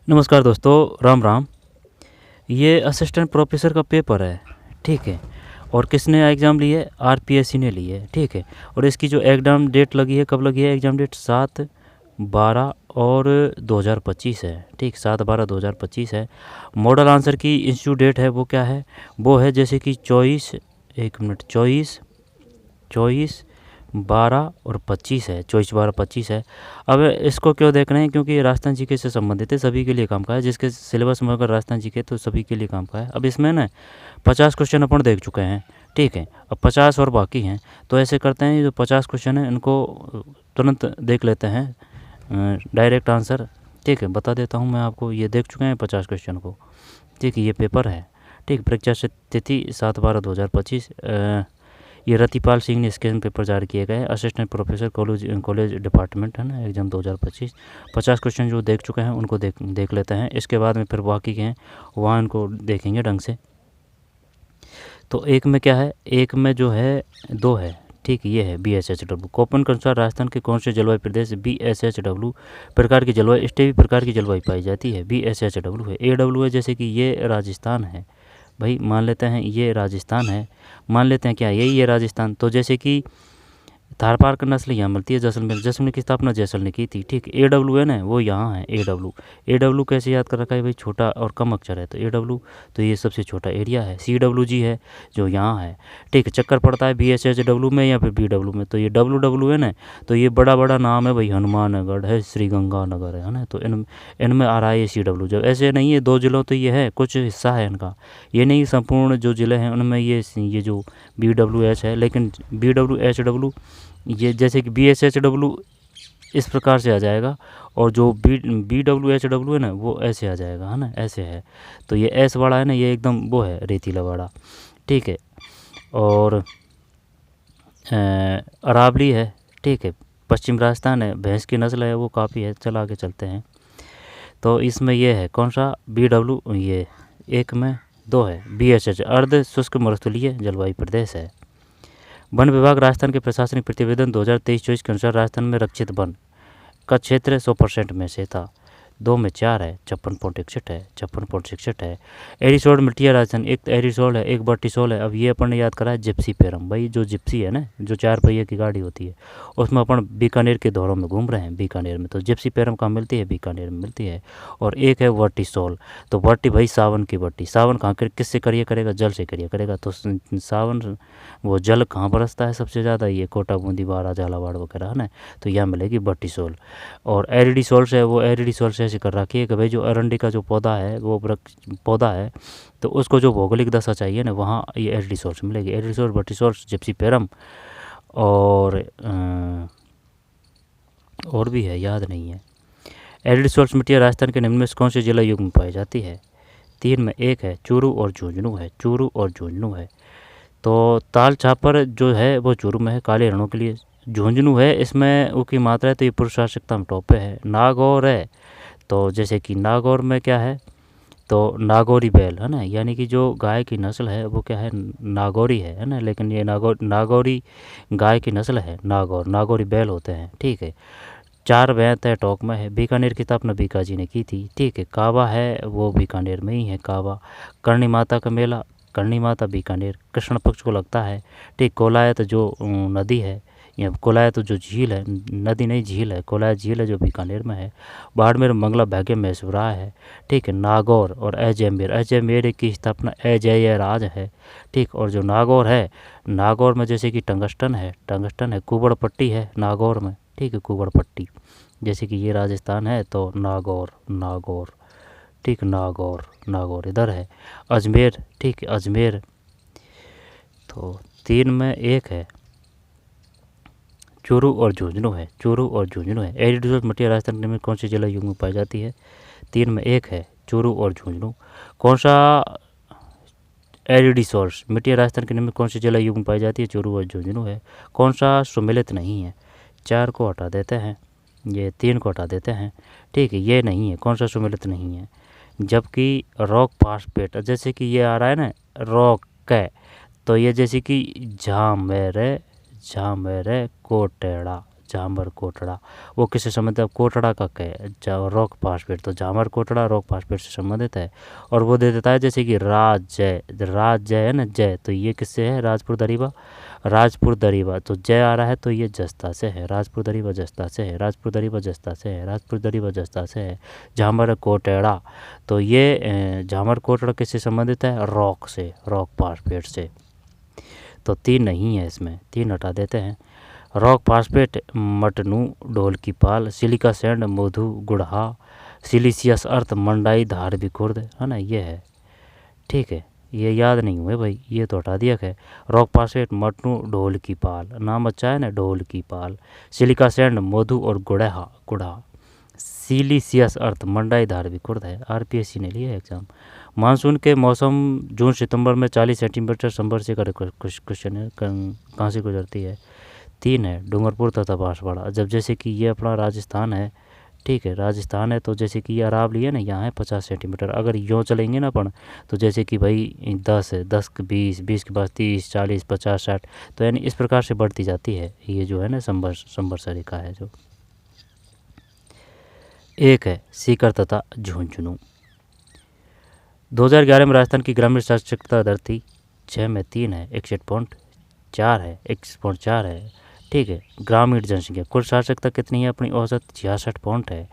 नमस्कार दोस्तों, राम राम। ये असिस्टेंट प्रोफेसर का पेपर है, ठीक है। और किसने एग्ज़ाम ली है? आरपीएससी ने ली है, ठीक है। और इसकी जो एग्ज़ाम डेट लगी है, कब लगी है एग्ज़ाम डेट? 7/12 और 2025 है, ठीक। 7/12/2025 है। मॉडल आंसर की इंस्टीट्यूट डेट है वो क्या है? वो है जैसे कि 24 और 25 है। 24/12/25 है। अब इसको क्यों देख रहे हैं? क्योंकि ये राजस्थान जीके से संबंधित है, सभी के लिए काम का है। जिसके सिलेबस में अगर राजस्थान जीके तो सभी के लिए काम का है। अब इसमें ना 50 क्वेश्चन अपन देख चुके हैं, ठीक है। अब 50 और बाकी हैं। तो ऐसे करते हैं, ये जो 50 क्वेश्चन हैं इनको तुरंत देख लेते हैं, डायरेक्ट आंसर, ठीक है। बता देता हूँ मैं आपको, ये देख चुके हैं 50 क्वेश्चन को, ठीक है। ये पेपर है, ठीक। परीक्षा से तिथि 7/12/2025। ये रतिपाल सिंह ने इसके पेपर जारी किए गए। असिस्टेंट प्रोफेसर कॉलेज डिपार्टमेंट है ना, एग्ज़ाम 2025। 50 क्वेश्चन जो देख चुके हैं उनको देख लेते हैं। इसके बाद में फिर बाकी के हैं वहाँ इनको देखेंगे ढंग से। तो एक में क्या है? एक में जो है 2 है, ठीक। ये है BSHW। कोपन के अनुसार राजस्थान के कौन से जलवायु प्रदेश BSHW प्रकार की जलवायु, इस भी प्रकार की जलवायु पाई जाती है? BSHW है। AW है जैसे कि ये राजस्थान है, भाई मान लेते हैं ये राजस्थान है। मान लेते हैं क्या यही है राजस्थान? तो जैसे कि थारपारकर नस्ल यहाँ मिलती है जैसलमेर। जैसलमेर की स्थापना जैसल ने की थी, ठीक। AW है ना, वो यहाँ है AW कैसे याद कर रखा है भाई? छोटा और कम अक्षर है तो AW, तो ये सबसे छोटा एरिया है। CWG है जो यहाँ है, ठीक। चक्कर पड़ता है BSHW में या फिर BW में, तो ये WW है ना, तो ये बड़ा बड़ा नाम है भाई, हनुमानगढ़ है, श्रीगंगानगर है ना, तो इनमें आ रहा है ये CW। जब ऐसे नहीं है 2 जिलों तो ये है कुछ हिस्सा है इनका, ये नहीं संपूर्ण जो ज़िले हैं उनमें ये जो BWH है। लेकिन BWHW ये जैसे कि BSHW इस प्रकार से आ जाएगा, और जो BWHW है ना वो ऐसे आ जाएगा, है ना, ऐसे है। तो ये एस वाला है ना, ये एकदम वो है रेतीला वाला, ठीक है। और अरावली है, ठीक है। पश्चिम राजस्थान है, भैंस की नस्ल है वो काफ़ी है। चल आगे चलते हैं। तो इसमें ये है कौन सा? BW, ये एक में 2 है BSH अर्ध शुष्क मरुस्थलीय जलवायु प्रदेश है। वन विभाग राजस्थान के प्रशासनिक प्रतिवेदन 2023-24 के अनुसार राजस्थान में रक्षित वन का क्षेत्र 100% में से था। 2 में 4 है, 56.61 है। एरिसोल मिट्टी है राजस्थान, एक एरिसोल है, एक बर्टिसोल है। अब ये अपन ने याद करा है जिप्सी पेरम, भाई जो जिप्सी है ना, जो 4 पहिए की गाड़ी होती है, उसमें अपन बीकानेर के दौरों में घूम रहे हैं। बीकानेर में तो जिप्सी पेरम कहाँ मिलती है? बीकानेर में मिलती है। और एक है वर्टिसोल, तो वर्टी भाई सावन की वर्टी। सावन कहाँ किससे करिए करेगा? जल से करिए करेगा। तो सावन वो जल कहाँ बरसता है सबसे ज़्यादा? ये कोटा, बूंदी, बारा, झालावाड़ वगैरह है ना, तो यहाँ मिलेगी वर्टिसोल। और एरिडिसोल से, वो एरिडिसोल से ऐसे कर रखी है कि भाई जो अरंडी का जो पौधा है, वो वृक्ष पौधा है, तो उसको जो भौगोलिक दशा चाहिए ना, वहाँ ये एरिडिसोल से मिलेगी। एरिडिसोल, वर्टिसोल, जिप्सी पेरम और भी है, याद नहीं है। एरिडिसोल मिट्टी राजस्थान के निम्न में कौन से जिला युग में पाई जाती है? 3 में एक है, चूरू और झुंझुनू है। तो ताल छापर जो है वो चूरू में है, काले रणों के लिए। झुंझुनू है, इसमें ऊ की मात्रा है तो ये पुरुषार्थकता में टॉप पे है। नागौर है, तो जैसे कि नागौर में क्या है? तो नागौरी बैल है ना, यानी कि जो गाय की नस्ल है वो क्या है? नागौरी है ना। लेकिन ये नागौरी गाय की नस्ल है। नागौरी बैल होते हैं, ठीक है। 4 बैत है, टोंक में है। बीकानेर की स्थापना बीकाजी ने की थी, ठीक है। कावा है, वो बीकानेर में ही है कावा। करणी माता का मेला, करणी माता बीकानेर, कृष्ण पक्ष को लगता है, ठीक। कोलायत जो नदी है, या कोलायत जो झील है, नदी नहीं झील है, कोलायत झील है जो बीकानेर में है। बाड़मेर, मंगला, भाग्य, मैसूरा है, ठीक है। नागौर और अजयमेर की स्थापना अजय राज है, ठीक। और जो नागौर है, नागौर में जैसे कि टंगस्टन है, कुबड़ पट्टी है नागौर में, ठीक है, कुबड़ पट्टी। जैसे कि ये राजस्थान है तो नागौर, ठीक। नागौर इधर है। अजमेर, ठीक है, अजमेर। तो 3 में एक है, चूरू और झुंझुनू है। एरिडिसोल मिट्टी राजस्थान में कौन सी जलवायु में पाई जाती है? 3 में एक है, चूरू और झुंझुनू। कौन सा एरिडिसोल मिट्टी राजस्थान के निम्न कौन सी जलवायु में पाई जाती है? चूरू और झुंझुनू है। कौन सा सुमेलित नहीं है? 4 को हटा देते हैं, ये 3 को हटा देते हैं, ठीक है। ये नहीं है, कौन सा सुमेलित नहीं है? जबकि रॉक फास्फेट, जैसे कि ये आ रहा है ना रॉक है, तो ये जैसे कि झामेरे कोटेड़ा, झामर कोटड़ा, वो किससे संबंधित है? कोटड़ा का रॉक फास्फेट, तो झामर कोटड़ा रॉक फास्फेट से संबंधित है। और वो दे देता है जैसे कि राज जय है ना, जय, तो ये किससे है? राजपुर दरीबा, राजपुर दरीबा, तो जय आ रहा है तो ये जस्ता से है, राजपुर दरीबा जस्ता से है, राजपुर दरीबा जस्ता से है, राजपुर दरीबा जस्ता से है। झामर कोटड़ा, तो ये झामर कोटड़ा किससे संबंधित है? रॉक से, रॉक फास्फेट से। तो 3 नहीं है इसमें, 3 हटा देते हैं। रॉक फास्फेट, मटनू, ढोल की पाल, सिलिका सैंड, मधु, गुड़हा, सिलिसियस अर्थ, मंडाई, धारवी खुर्द, है ना, ये है। ठीक है, ये याद नहीं हुए भाई, ये तो हटा दिया है। रॉक फास्फेट, मटनू, ढोल की पाल, नाम अच्छा है ना, ढोल की पाल, सिलिका सैंड, मधु और गुड़ा, सिलिसियस अर्थ, मंडाई, धारवी खुर्द है। आरपीएससी ने लिया एग्जाम। मानसून के मौसम जून सितंबर में 40 सेंटीमीटर संभर से क्वेश्चन है, कहाँ से गुजरती है? 3 है, डूंगरपुर तथा बांसवाड़ा। जब जैसे कि ये अपना राजस्थान है, ठीक है, राजस्थान है, तो जैसे कि ये अरावली है ना, यहाँ है 50 सेंटीमीटर। अगर यूँ चलेंगे ना अपन, तो जैसे कि भाई 10 है, 10 के 20, 20 के बाद 30, 40, 50, 60, तो यानी इस प्रकार से बढ़ती जाती है। ये जो है ना संभर रेखा है जो। एक है सीकर तथा झुंझुनू। 2011 में राजस्थान की ग्रामीण साक्षरता दर थी 6 में 3 है, 61.4 है, 61.4 है। ठीक है, ग्रामीण जनसंख्या, कुल साक्षरता कितनी है अपनी? औसत 66 पॉइंट है।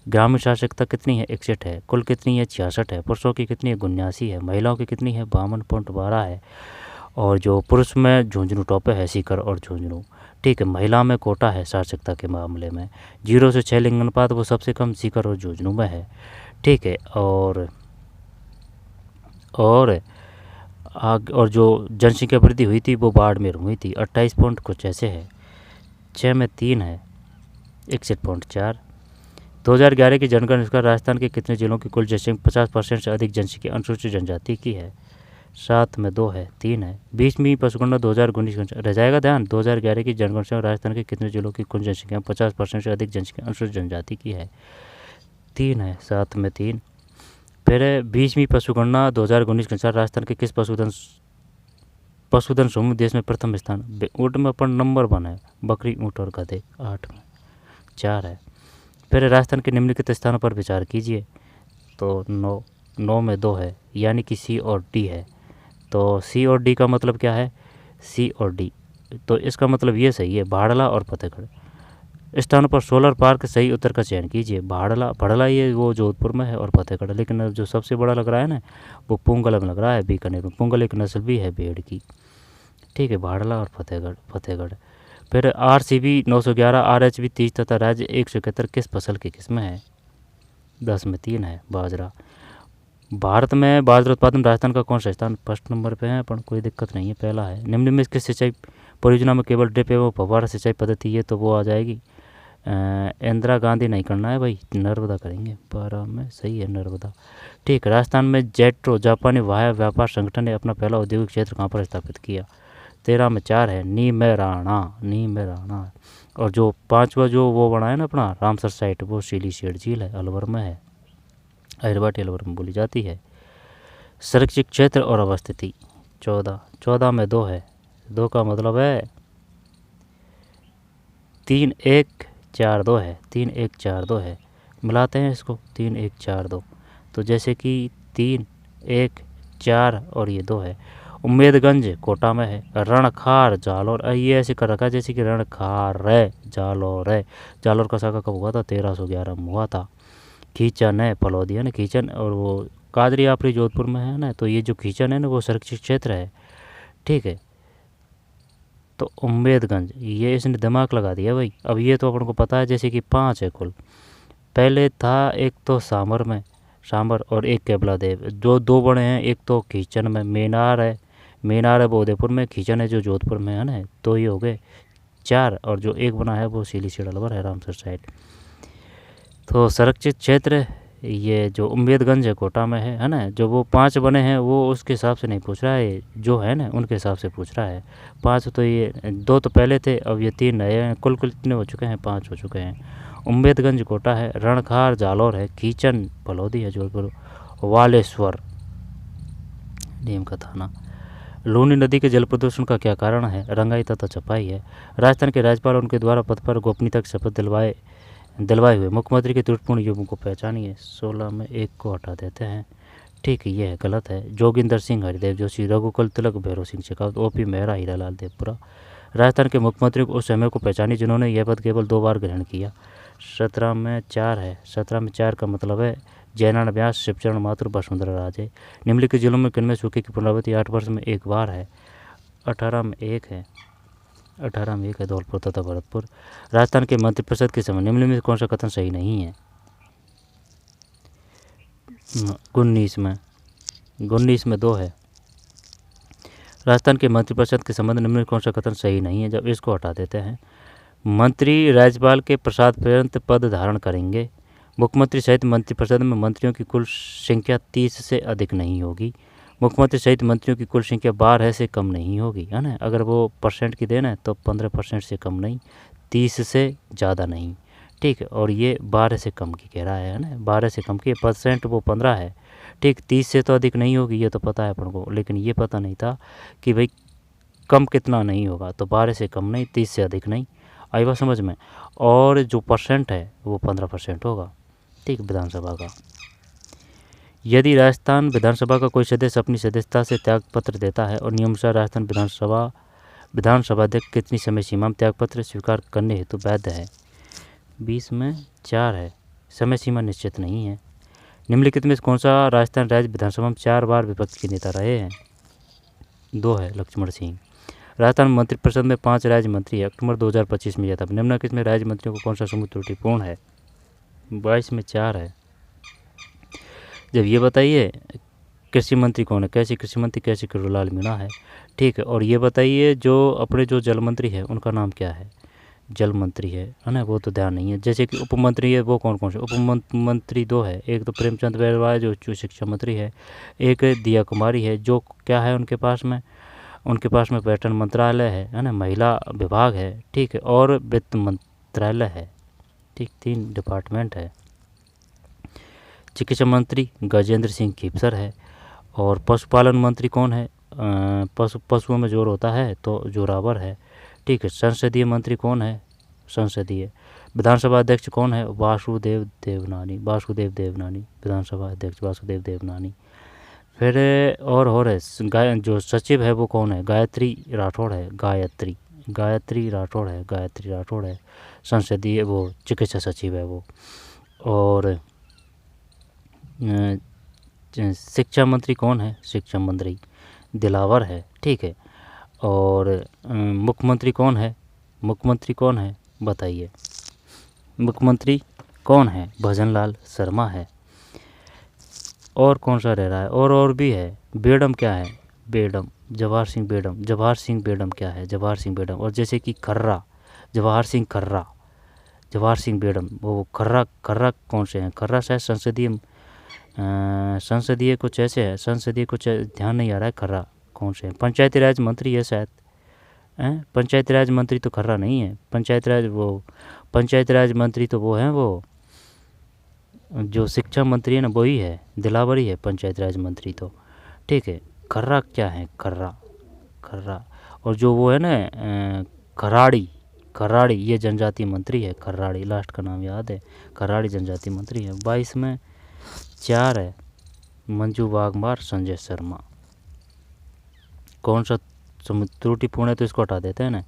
ग्रामीण साक्षरता कितनी है? 61 है। कुल कितनी है? 66 है। पुरुषों की कितनी है? 79 है। महिलाओं की कितनी है? 52.12 है। और जो पुरुष में झुंझुनू टॉप है, सीकर और झुंझुनू। ठीक है, महिला में कोटा है साक्षरता के मामले में, 0 से 6 लिंग अनुपात वो सबसे कम सीकर और झुंझुनू में है। ठीक है, और जो जनसंख्या वृद्धि हुई थी वो बाड़मेर हुई थी, 28 पॉइंट कुछ ऐसे है। 6 में 3 है, 61.4। 2011 की जनगणना अनुसार राजस्थान के कितने जिलों की कुल जनसंख्या 50% से अधिक जनसंख्या अनुसूचित जनजाति की है? 7 में 2 है, 3 है। 20वीं पशुगणना 2019 रह जाएगा ध्यान। 2011 की जनगणना राजस्थान के कितने जिलों की कुल जनसंख्या 50% से अधिक जनसंख्या अनुसूचित जनजाति की है? 3 है, 7 में 3। फिर 20वीं पशुगणना 2019 के अनुसार राजस्थान के किस पशुधन समूह देश में प्रथम स्थान? ऊँट में अपन नंबर 1 है, बकरी, ऊँट और गधे 8 में 4 है। फिर राजस्थान के निम्नलिखित स्थानों पर विचार कीजिए, तो 9 में 2 है, यानी कि सी और डी है। तो सी और डी का मतलब क्या है? सी और डी, तो इसका मतलब ये सही है, भाड़ला और फतेहगढ़। स्थानों पर सोलर पार्क सही उत्तर का चयन कीजिए। भाड़ला ये वो जोधपुर में है और फतेहगढ़, लेकिन जो सबसे बड़ा लग रहा है ना वो में लग रहा है, बीकानेर में। पुंगल एक नस्ल भी है भेड़ की। ठीक है, भाड़ला और फतेहगढ़। फिर RCB 911, RHB 30 तथा राज्य 171 किस फसल की किस्म है? 10 में 3 है, बाजरा। भारत में बाजरा उत्पादन राजस्थान का कौन सा स्थान? फर्स्ट नंबर पे है, पर कोई दिक्कत नहीं है, पहला है। निम्न में किस सिंचाई परियोजना में केवल ड्रिप एवं फव्वारा सिंचाई पद्धति, ये तो वो आ जाएगी इंदिरा गांधी नहीं करना है भाई, नर्मदा करेंगे। 12 में सही है, नर्मदा। ठीक, राजस्थान में जेट्रो जापानी वायु व्यापार संगठन ने अपना पहला औद्योगिक क्षेत्र कहाँ पर स्थापित किया? 13 में 4 है, नीम में राणा। और जो 5वां जो वो बनाया ना अपना रामसर साइट, वो सिलीसेट झील है, अलवर में है, अहिरवाटी अलवर में बोली जाती है। संरक्षित क्षेत्र और अवस्थिति 14 में 2 है, 2 का मतलब है 3 1 4 2 है, 3 1 4 2 है। मिलाते हैं इसको, 3 1 4 2, तो जैसे कि 3 1 4 और ये 2 है। उम्मेदगंज कोटा में है। रणखार जालौर, ये ऐसे कर रखा है जैसे कि रणखार जालौर का साका कब हुआ था? 1311 में हुआ था। खींचन है फलौदी है ना, खींचन, और वो कादरी आपरी जोधपुर में है ना, तो ये जो खींचन है ना वो संरक्षित क्षेत्र है। ठीक है, तो उम्मेदगंज ये इसने दिमाग लगा दिया भाई। अब ये तो अपन को पता है जैसे कि 5 है कुल। पहले था एक तो सांबर और एक केबला देव, जो 2 बड़े हैं। एक तो खींचन में मेनार है वो उदयपुर में, खींचन है जो जोधपुर में है ना, तो ये हो गए 4। और जो एक बना है वो सिलीसेट अलवर है, रामसर साइड। तो संरक्षित क्षेत्र ये जो उम्मेदगंज है कोटा में है ना। जो वो 5 बने हैं वो उसके हिसाब से नहीं पूछ रहा है, जो है ना उनके हिसाब से पूछ रहा है। 5 तो ये 2 तो पहले थे, अब ये 3 नए हैं। कुल कितने हो चुके हैं? 5 हो चुके हैं। उम्मेदगंज कोटा है, रणखार जालौर है, खींचन फलौदी है जोधपुर, वालेश्वर नीम का थाना, लूनी नदी के जल प्रदूषण का क्या कारण है? रंगाई तथा छपाई है। राजस्थान के राज्यपाल उनके द्वारा पद पर गोपनीयता की शपथ दिलवाए हुए मुख्यमंत्री के त्रुटिपूर्ण युगों को पहचानिए। 16 में 1 को हटा देते हैं। ठीक है, ये है गलत है। जोगिंदर सिंह, हरिदेव जोशी, रघुकुल तिलक, भैरव सिंह शेखावत, ओपी मेहरा, हीरालाल देवपुरा। राजस्थान के मुख्यमंत्री को उस समय को पहचानिए जिन्होंने यह पद केवल 2 बार ग्रहण किया। 17 में 4 है। 17 में 4 का मतलब है जयनारायण व्यास, शिवचरण माथुर, वसुंधरा राजे। निम्नलिखित जिलों में किनमें सूखे की पुनरावृत्ति 8 वर्ष में 1 बार है? 18 में 1 है। 18 में 1 है, धौलपुर तथा भरतपुर। राजस्थान के मंत्रिपरिषद के समय निम्न में कौन सा कथन सही नहीं है? 19 में 2 है। राजस्थान के मंत्रिपरिषद के संबंध निम्न में कौन सा कथन सही नहीं है? जब इसको हटा देते हैं। मंत्री राज्यपाल के प्रसाद पर्यंत पद धारण करेंगे। मुख्यमंत्री सहित मंत्रिपरिषद में मंत्रियों की कुल संख्या 30 से अधिक नहीं होगी। मुख्यमंत्री सहित मंत्रियों की कुल संख्या 12 से कम नहीं होगी, है ना। अगर वो परसेंट की देना है तो 15% से कम नहीं, 30 से ज़्यादा नहीं। ठीक है, और ये 12 से कम की कह रहा है ना। 12 से कम की परसेंट वो 15 है। ठीक, 30 से तो अधिक नहीं होगी, ये तो पता है अपन को, लेकिन ये पता नहीं था कि भाई कम कितना नहीं होगा। तो 12 से कम नहीं, 30 से अधिक नहीं। आई बात समझ में। और जो परसेंट है वो 15% होगा। ठीक, विधानसभा का। यदि राजस्थान विधानसभा का कोई सदस्य अपनी सदस्यता से त्यागपत्र देता है और नियमानुसार राजस्थान विधानसभा अध्यक्ष कितनी समय सीमा में त्यागपत्र स्वीकार करने हेतु वैध है? 20 में 4 है। समय सीमा निश्चित नहीं है। निम्नलिखित में कौन सा राजस्थान राज्य विधानसभा में 4 बार विपक्ष के नेता रहे हैं? 2 है, लक्ष्मण सिंह। राजस्थान मंत्रिपरिषद में 5 राज्य मंत्री है। अक्टूबर 2025 में यह था। निम्नलिखित में राज्य मंत्रियों को कौन सा समूह त्रुटिपूर्ण है? 22 में 4 है। जब ये बताइए कृषि मंत्री कौन है? कैसे कृषि मंत्री? कैसे किरोड़लाल मीणा है। ठीक है, और ये बताइए जो अपने जो जल मंत्री है उनका नाम क्या है? जल मंत्री है ना, वो तो ध्यान नहीं है। जैसे कि उप मंत्री है, वो कौन कौन से? उप मंत्री 2 है। एक तो प्रेमचंद बैरवा जो शिक्षा मंत्री है, एक दिया कुमारी है जो क्या है उनके पास में पर्यटन मंत्रालय है ना, महिला विभाग है। ठीक है, और वित्त मंत्रालय है। ठीक, 3 डिपार्टमेंट है। चिकित्सा मंत्री गजेंद्र सिंह खीपसर है। और पशुपालन मंत्री कौन है? पशुओं में जोर होता है तो जोरावर है। ठीक है, संसदीय मंत्री कौन है? संसदीय। विधानसभा अध्यक्ष कौन है? वासुदेव देवनानी। विधानसभा अध्यक्ष वासुदेव देवनानी। फिर और है जो सचिव है वो कौन है? गायत्री राठौड़ है। गायत्री राठौड़ है संसदीय, वो चिकित्सा सचिव है वो। और शिक्षा मंत्री कौन है? शिक्षा मंत्री दिलावर है। ठीक है, और मुख्यमंत्री कौन है? बताइए, मुख्यमंत्री कौन है? भजनलाल शर्मा है। और कौन सा रह रहा है? और भी है। बेडम क्या है? बेडम जवाहर सिंह बेडम क्या है? जवाहर सिंह बेडम। और जैसे कि खर्रा, जवाहर सिंह बेडम, वो खर्रा कौन से हैं? खर्रा शायद संसदीय कुछ ऐसे है, ध्यान नहीं आ रहा है खर्रा कौन से हैं। पंचायती राज मंत्री है शायद। पंचायती राज मंत्री तो खर्रा नहीं है। पंचायती राज मंत्री तो वो हैं, वो जो शिक्षा मंत्री है ना, वही है, दिलावर ही है पंचायत राज मंत्री तो। ठीक है, खर्रा क्या है? खर्रा। और जो वो है ना खराड़ी, ये जनजाति मंत्री है। खराड़ी, लास्ट का नाम याद है, खराड़ी जनजाति मंत्री है। 22 में 4 है। मंजू वाघमार, संजय शर्मा। कौन सा त्रुटिपूर्ण है? तो इसको हटा देते हैं ना।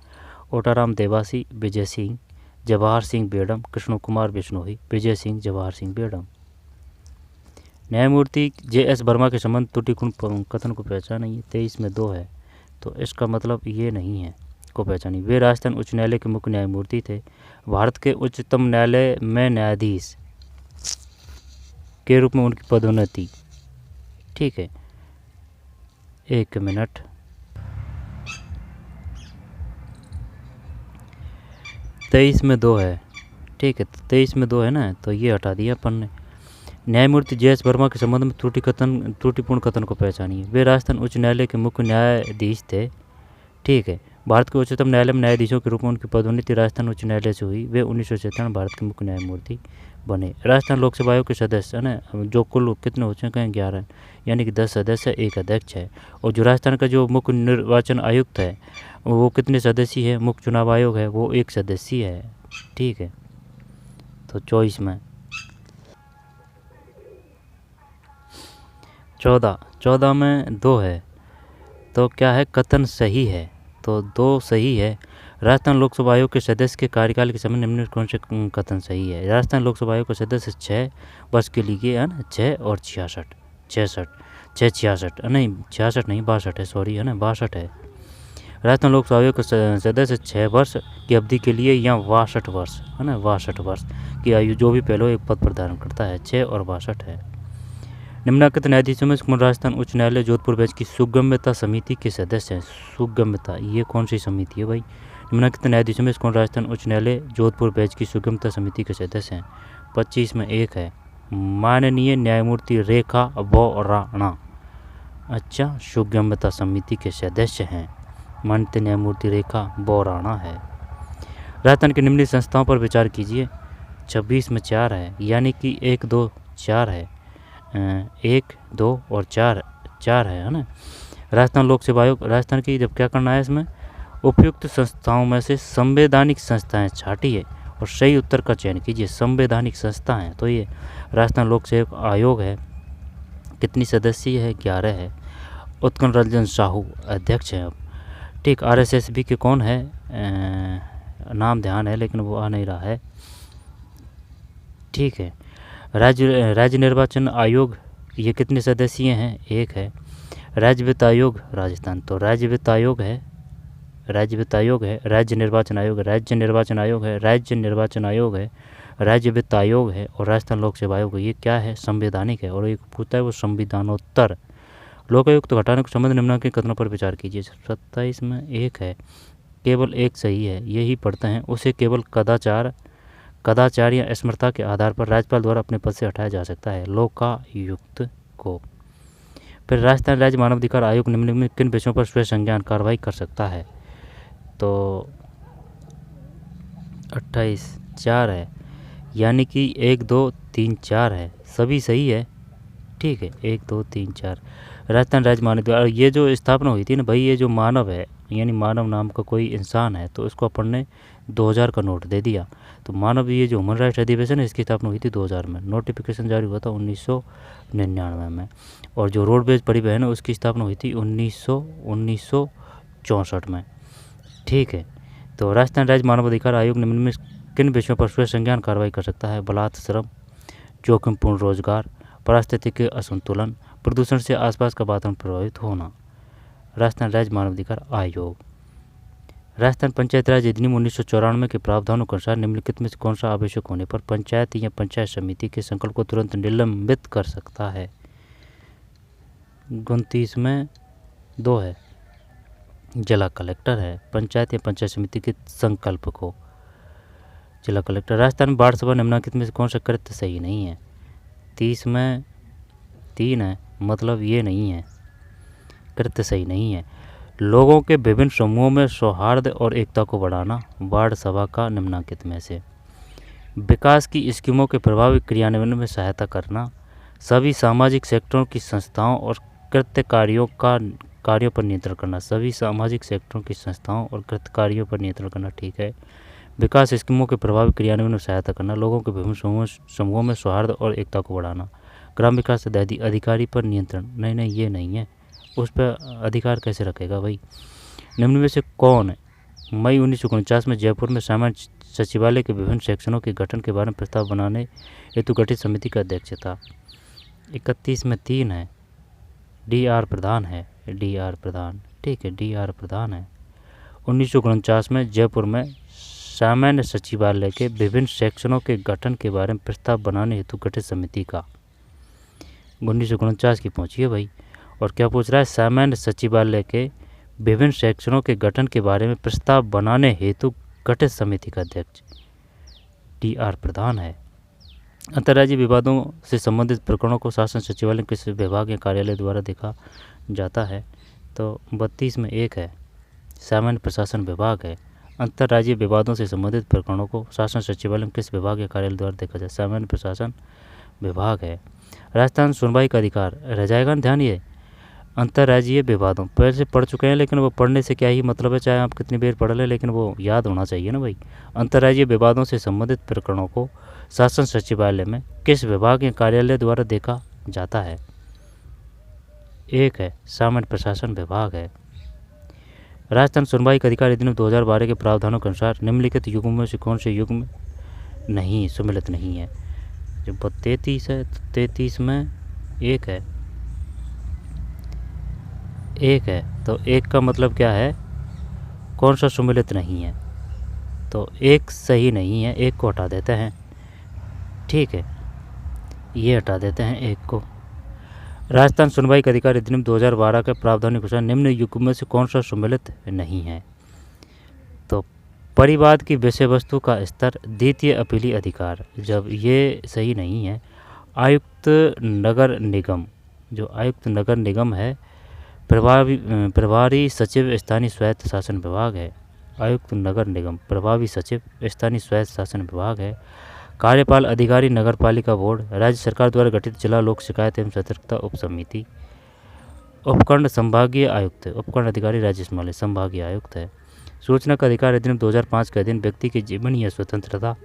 ओटाराम देवासी, विजय सिंह, जवाहर सिंह बेडम, कृष्ण कुमार बिश्नोई, विजय सिंह, जवाहर सिंह बेडम। न्यायमूर्ति JS वर्मा के संबंध त्रुटिपूर्ण कथन को पहचानिए। 23 में 2 है। तो इसका मतलब ये नहीं है को पहचानिए। वे राजस्थान उच्च न्यायालय के मुख्य न्यायमूर्ति थे। भारत के उच्चतम न्यायालय में न्यायाधीश के रूप में उनकी पदोन्नति। ठीक है, 1 मिनट। तेईस में 2 है। ठीक है, 23 में 2 है ना, तो ये हटा दिया अपन ने। न्यायमूर्ति JS वर्मा के संबंध में त्रुटिपूर्ण कथन को पहचानिए। वे राजस्थान उच्च न्यायालय के मुख्य न्यायाधीश थे। ठीक है, भारत के उच्चतम न्यायालय में न्यायाधीशों के रूप में उनकी पदोन्नति राजस्थान उच्च न्यायालय से हुई। वे 1997 भारत के मुख्य न्यायमूर्ति बने। राजस्थान लोक सेवा आयोग के सदस्य है ना, जो कुल कितने हो चुके हैं 11, यानी कि 10 सदस्य, 1 अध्यक्ष है। और जो राजस्थान का जो मुख्य निर्वाचन आयुक्त है वो कितने सदस्य है, मुख्य चुनाव आयोग है वो 1 सदस्य है। ठीक है, तो 24 में 14 में 2 है, तो क्या है, कथन सही है, तो 2 सही है। राजस्थान लोकसभा आयोग के सदस्य के कार्यकाल के समय निम्न कौन से कथन सही है। राजस्थान लोकसभा आयोग के सदस्य 6 वर्ष के लिए है ना, 6 और 66 66 नहीं 66 नहीं 62 है, सॉरी है ना 62 है। राजस्थान लोकसभा आयोग के सदस्य 6 वर्ष की अवधि के लिए या 62 वर्ष है ना, 62 वर्ष की आयु जो भी पहले एक पद प्रदान करता है, 6 और 62 है। निम्नलिखित न्यायाधीशों में राजस्थान उच्च न्यायालय जोधपुर बेंच की सुगम्यता समिति के सदस्य हैं। सुगम्यता, ये कौन सी समिति है भाई। निम्नलिखित न्यायाधीशों में राजस्थान उच्च न्यायालय जोधपुर बेंच की सुगम्यता समिति के सदस्य हैं। 25 में 1 है, माननीय न्यायमूर्ति रेखा बोराणा। अच्छा, सुगम्यता समिति के सदस्य हैं, माननीय न्यायमूर्ति रेखा बोराणा है। राजस्थान की निम्नलिखित संस्थाओं पर विचार कीजिए। 26 में 4 है, यानी कि 1 2 4 है, 1 2 और 4 है ना। राजस्थान लोक सेवा आयोग, राजस्थान की जब क्या करना है इसमें, उपयुक्त संस्थाओं में से संवैधानिक संस्थाएं छाटिए और सही उत्तर का चयन कीजिए। संवैधानिक संस्थाएं, तो ये राजस्थान लोक सेवा आयोग है, कितनी सदस्य है, 11 है। उत्कल रंजन साहू अध्यक्ष हैं अब। ठीक, RSSB के कौन है, नाम ध्यान है लेकिन वो आ नहीं रहा है। ठीक है, राज्य निर्वाचन आयोग, ये कितने सदस्य हैं, 1 है। राज्य वित्त आयोग राजस्थान, तो राज्य वित्त आयोग है, राज्य वित्त आयोग है। राज्य निर्वाचन आयोग, राज्य निर्वाचन आयोग है, राज्य निर्वाचन आयोग है, राज्य वित्त आयोग है और राजस्थान लोक सेवा आयोग। ये क्या है, संवैधानिक है। और एक पूछता है वो संविधानोत्तर। लोकायुक्त घटाने को संबंध निम्नलिखित कथनों पर विचार कीजिए। 27 में 1 है, केवल 1 सही है, यही पढ़ते हैं। उसे केवल कदाचार या असमर्थता के आधार पर राज्यपाल द्वारा अपने पद से हटाया जा सकता है, लोकायुक्त को। फिर राजस्थान राज्य मानवाधिकार आयोग निम्नलिखित किन विषयों पर स्वयं संज्ञान कार्रवाई कर सकता है। तो 28 4 है, यानी कि 1 2 3 4 है, सभी सही है। ठीक है, 1 2 3 4। राजस्थान राज्य मानवाधिकार, ये जो स्थापना हुई थी ना भाई, ये जो मानव है, यानी मानव नाम का कोई इंसान है, तो इसको अपन ने 2000 का नोट दे दिया। तो मानव, ये जो ह्यूमन राइट्स अधिवेशन है, इसकी स्थापना हुई थी 2000 में। नोटिफिकेशन जारी हुआ था 1999 में। और जो रोडवेज परिवहन है उसकी स्थापना हुई थी 1964 में। ठीक है, तो राजस्थान राज्य मानवाधिकार आयोग निम्न में किन विषयों पर स्वयं संज्ञान कार्रवाई कर सकता है। बलात्कार, श्रम, जोखिमपूर्ण रोजगार, पारिस्थितिक असंतुलन, प्रदूषण से आसपास का वातावरण प्रभावित होना। राजस्थान राज्य मानवाधिकार आयोग। राजस्थान पंचायत राज अधिनियम 1994 के प्रावधानों के अनुसार निम्नलिखित में से कौन सा आवश्यक होने पर पंचायत या पंचायत समिति के संकल्प को तुरंत निलंबित कर सकता है। 29 में 2 है, जिला कलेक्टर है। पंचायत या पंचायत समिति के संकल्प को जिला कलेक्टर। राजस्थान बाढ़ सभा निम्नलिखित में से कौन सा कृत्य सही नहीं है। 30 में 3 है, मतलब ये नहीं है, कृत्य सही नहीं है। लोगों के विभिन्न समूहों में सौहार्द और एकता को बढ़ाना, वार्ड सभा का निम्नलिखित में से। विकास की स्कीमों के प्रभावी क्रियान्वयन में सहायता करना, सभी सामाजिक सेक्टरों की संस्थाओं और कृत्य कार्यों पर नियंत्रण करना, सभी सामाजिक सेक्टरों की संस्थाओं और कृत्य कार्यों पर नियंत्रण करना। ठीक है, विकास स्कीमों के प्रभावी क्रियान्वयन में सहायता करना, लोगों के विभिन्न समूहों में सौहार्द और एकता को बढ़ाना, ग्राम विकास अधिकारी पर नियंत्रण। नहीं, ये नहीं है, उस पर अधिकार कैसे रखेगा भाई। निम्न में से कौन है मई 1949 में जयपुर में सामान्य सचिवालय के विभिन्न सेक्शनों के गठन के बारे में प्रस्ताव बनाने हेतु गठित समिति का अध्यक्ष था। 31 में 3 है, DR प्रधान है, DR प्रधान। ठीक है, DR प्रधान है। 1949 में जयपुर में सामान्य सचिवालय के विभिन्न सेक्शनों के गठन के बारे में प्रस्ताव बनाने हेतु गठित समिति का। 1949 की पहुँची है भाई। और क्या पूछ रहा है, सामान्य सचिवालय के विभिन्न सेक्शनों के गठन के बारे में प्रस्ताव बनाने हेतु गठित समिति का अध्यक्ष DR प्रधान है। अंतर्राज्यीय विवादों से संबंधित प्रकरणों को शासन सचिवालय के विभाग या कार्यालय द्वारा देखा जाता है। तो 32 में 1 है, सामान्य प्रशासन विभाग है। अंतर्राज्यीय विवादों से संबंधित प्रकरणों को शासन सचिवालय में किस विभाग या कार्यालय द्वारा देखा जाए? सामान्य प्रशासन विभाग है। राजस्थान सुनवाई का अधिकार रह जाएगा ना ध्यान। ये अंतर्राज्यीय विवादों पहले से पढ़ चुके हैं, लेकिन वो पढ़ने से क्या ही मतलब है, चाहे आप कितनी देर पढ़ लें, लेकिन वो याद होना चाहिए ना भाई। अंतर्राज्यीय विवादों से संबंधित प्रकरणों को शासन सचिवालय में किस विभाग या कार्यालय द्वारा देखा जाता है? एक है सामान्य प्रशासन विभाग है। राजस्थान सुनवाई का अधिकार अधिनियम 2012 के प्रावधानों के अनुसार निम्नलिखित युग्मों में से कौन से युग्म नहीं सम्मिलित नहीं है? जब 33 है तो 33 में एक है, एक है तो एक का मतलब क्या है, कौन सा सम्मिलित नहीं है? तो एक सही नहीं है, एक को हटा देते हैं। ठीक है, ये हटा देते हैं एक को। राजस्थान सुनवाई का अधिकार अधिनियम 2012 के प्रावधान के अनुसार निम्न युग्म में से कौन सा सम्मिलित नहीं है? तो परिवाद की विषय वस्तु का स्तर, द्वितीय अपीली अधिकार, जब ये सही नहीं है। आयुक्त नगर निगम, जो आयुक्त नगर निगम है, प्रभारी सचिव स्थानीय स्वायत्त शासन विभाग है। आयुक्त नगर निगम प्रभावी सचिव स्थानीय स्वायत्त शासन विभाग है। कार्यपाल अधिकारी नगर पालिका बोर्ड, राज्य सरकार द्वारा गठित जिला लोक शिकायत एवं सतर्कता उप समिति। उपखंड संभागीय आयुक्त, उपखंड अधिकारी राज्य हिमालय संभागीय आयुक्त है। सूचना का अधिकार अधिनियम 2005 के अधीन व्यक्ति की जीवन या स्वतंत्रता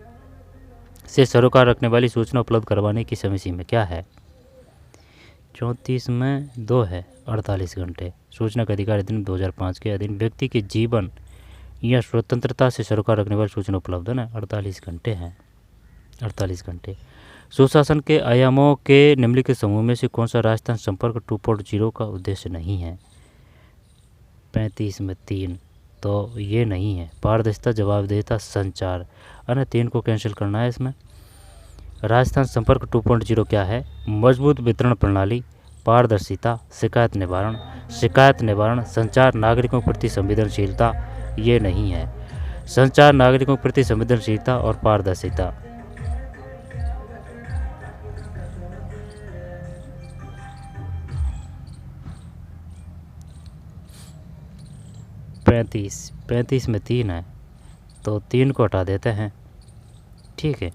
से सरोकार रखने वाली सूचना उपलब्ध करवाने की समय सीमा क्या है? 34 में 2 है, 48 घंटे। सूचना का अधिकार अधिनियम 2005 के अधीन व्यक्ति के जीवन या स्वतंत्रता से सरोकार रखने वाली सूचना उपलब्ध है ना, 48 घंटे हैं, 48 घंटे। सुशासन के आयामों के निम्नलिखित समूह में से कौन सा राजस्थान संपर्क 2.0 का उद्देश्य नहीं है? 35 में 3, तो ये नहीं है। पारदर्शिता, जवाबदेहिता, संचार, अन्य 3 को कैंसिल करना है इसमें। राजस्थान संपर्क 2.0 क्या है? मजबूत वितरण प्रणाली, पारदर्शिता, शिकायत निवारण, संचार, नागरिकों के प्रति संवेदनशीलता, ये नहीं है। संचार, नागरिकों के प्रति संवेदनशीलता और पारदर्शिता। पैंतीस में 3 है, तो 3 को हटा देते हैं। ठीक है,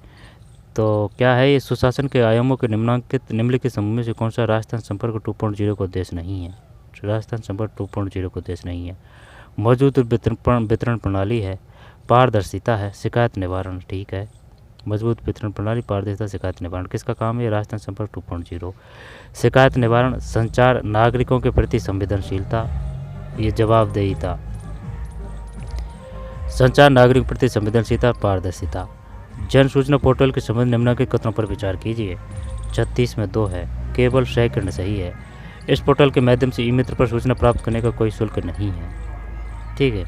तो क्या है ये? सुशासन के आयामों के निम्नलिखित समूह में से कौन सा राजस्थान संपर्क 2.0 का उद्देश्य नहीं है? राजस्थान संपर्क 2.0 का उद्देश्य नहीं है। मजबूत वितरण प्रणाली है, पारदर्शिता है, शिकायत निवारण। ठीक है, मजबूत वितरण प्रणाली, पारदर्शिता, शिकायत निवारण किसका काम है? राजस्थान संपर्क 2.0। शिकायत निवारण, संचार, नागरिकों के प्रति संवेदनशीलता, ये जवाबदेहिता। संचार, नागरिक के प्रति संवेदनशीलता, पारदर्शिता। जन सूचना पोर्टल के संबंध निम्नलिखित कथनों पर विचार कीजिए। 36 में 2 है, केवल सेकंड सही है। इस पोर्टल के माध्यम से ई मित्र पर सूचना प्राप्त करने का कोई शुल्क नहीं है। ठीक है,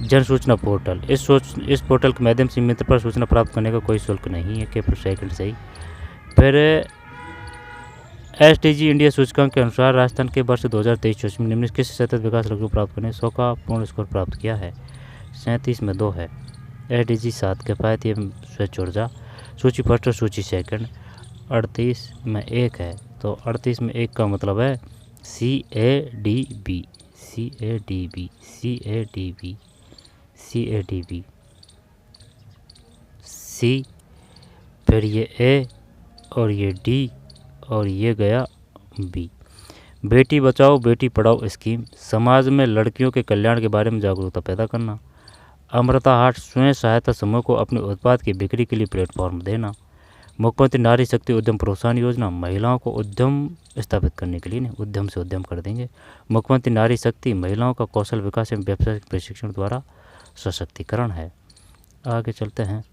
जन सूचना पोर्टल, इस पोर्टल के माध्यम से मित्र पर सूचना प्राप्त करने का कोई शुल्क नहीं है, केवल सेकंड सही। फिर SDG इंडिया सूचकांक के अनुसार राजस्थान के वर्ष 2023-24 में निम्न किस सतत विकास लक्ष्य को प्राप्त करने 100 का पूर्ण स्कोर प्राप्त किया है? 37 में 2 है। SDG 7 किफायती एवं स्वच्छ ऊर्जा, सूची फर्स्ट और सूची सेकंड। 38 में 1 है, तो 38 में 1 का मतलब है CADB, CADB, CADB, CADB, C, फिर ये A और ये D और ये गया B। बेटी बचाओ बेटी पढ़ाओ स्कीम, समाज में लड़कियों के कल्याण के बारे में जागरूकता पैदा करना। अमृता हाट स्वयं सहायता समूह को अपने उत्पाद की बिक्री के लिए प्लेटफॉर्म देना। मुख्यमंत्री नारी शक्ति उद्यम प्रोत्साहन योजना, महिलाओं को उद्यम स्थापित करने के लिए नहीं, उद्यम से उद्यम कर देंगे। मुख्यमंत्री नारी शक्ति महिलाओं का कौशल विकास एवं व्यावसायिक प्रशिक्षण द्वारा सशक्तिकरण है। आगे चलते हैं।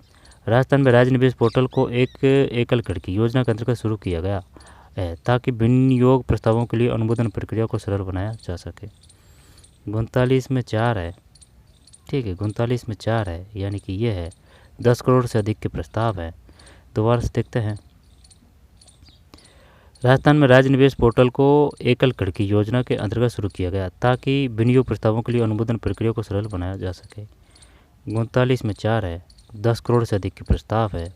राजस्थान में राज्य निवेश पोर्टल को एक एकल खिड़की योजना के अंतर्गत शुरू किया गया है ताकि विनियोग प्रस्तावों के लिए अनुमोदन प्रक्रिया को सरल बनाया जा सके। 39 में 4 है। ठीक है, 39 में 4 है, यानी कि ये है 10 करोड़ से अधिक के प्रस्ताव है। दोबारा से देखते हैं। राजस्थान में राज्य निवेश पोर्टल को एकल खिड़की योजना के अंतर्गत शुरू किया गया ताकि विनियोग प्रस्तावों के लिए अनुमोदन प्रक्रिया को सरल बनाया जा सके। 39 में 4 है, 10 करोड़ से अधिक के प्रस्ताव है।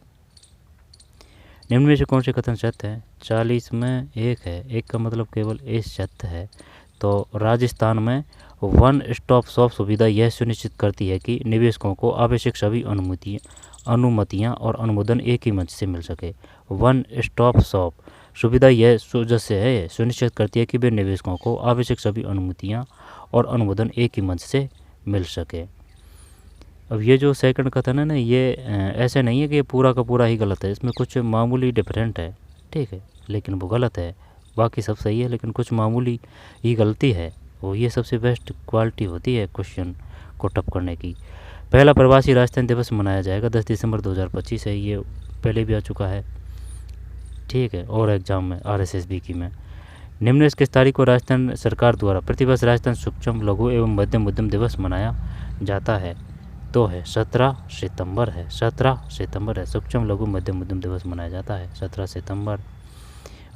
निम्न में से कौन से कथन सत्य है? 40 में 1 है, 1 का मतलब केवल एक सत्य है। तो राजस्थान में वन स्टॉप शॉप सुविधा यह सुनिश्चित करती है कि निवेशकों को आवश्यक सभी अनुमतियां और अनुमोदन एक ही मंच से मिल सके। वन स्टॉप शॉप सुविधा यह सुनिश्चित करती है कि वे निवेशकों को आवश्यक सभी अनुमतियां और अनुमोदन एक ही मंच से मिल सके। अब ये जो सेकंड कथन है ना, ये ऐसे नहीं है कि ये पूरा का पूरा ही गलत है, इसमें कुछ मामूली डिफरेंट है, ठीक है, लेकिन वो गलत है। बाकी सब सही है लेकिन कुछ मामूली ही गलती है। वो ये सबसे बेस्ट क्वालिटी होती है क्वेश्चन को टप करने की। पहला प्रवासी राजस्थान दिवस मनाया जाएगा 10 दिसंबर 2025 है। ये पहले भी आ चुका है, ठीक है, और एग्जाम में RSSB की में। निम्न किस तारीख को राजस्थान सरकार द्वारा प्रतिवर्ष राजस्थान सूक्ष्म लघु एवं मध्यम उद्यम दिवस मनाया जाता है? तो है 17 सितंबर है, 17 सितंबर है सूक्ष्म लघु मध्यम उद्यम दिवस मनाया जाता है 17 सितंबर,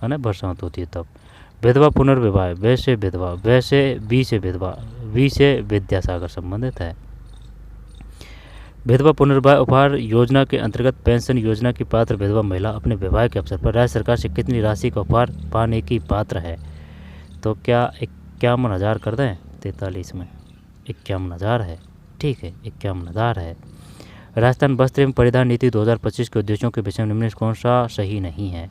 है ना, बरसात होती है तब। विधवा पुनर्विवाह, वैसे विधवा, वैसे वी से विधवा, वी से विद्यासागर संबंधित है। विधवा पुनर्विवाह उपहार योजना के अंतर्गत पेंशन योजना की पात्र विधवा महिला अपने विवाह के अवसर पर राज्य सरकार से कितनी राशि का उपहार पाने की पात्र है? तो क्या 51,000 कर दें? 43 में 51,000 है, ठीक है, 51,000 है। राजस्थान वस्त्र एवं परिधान नीति 2025 के उद्देश्यों के विषय में निम्न कौन सा सही नहीं है?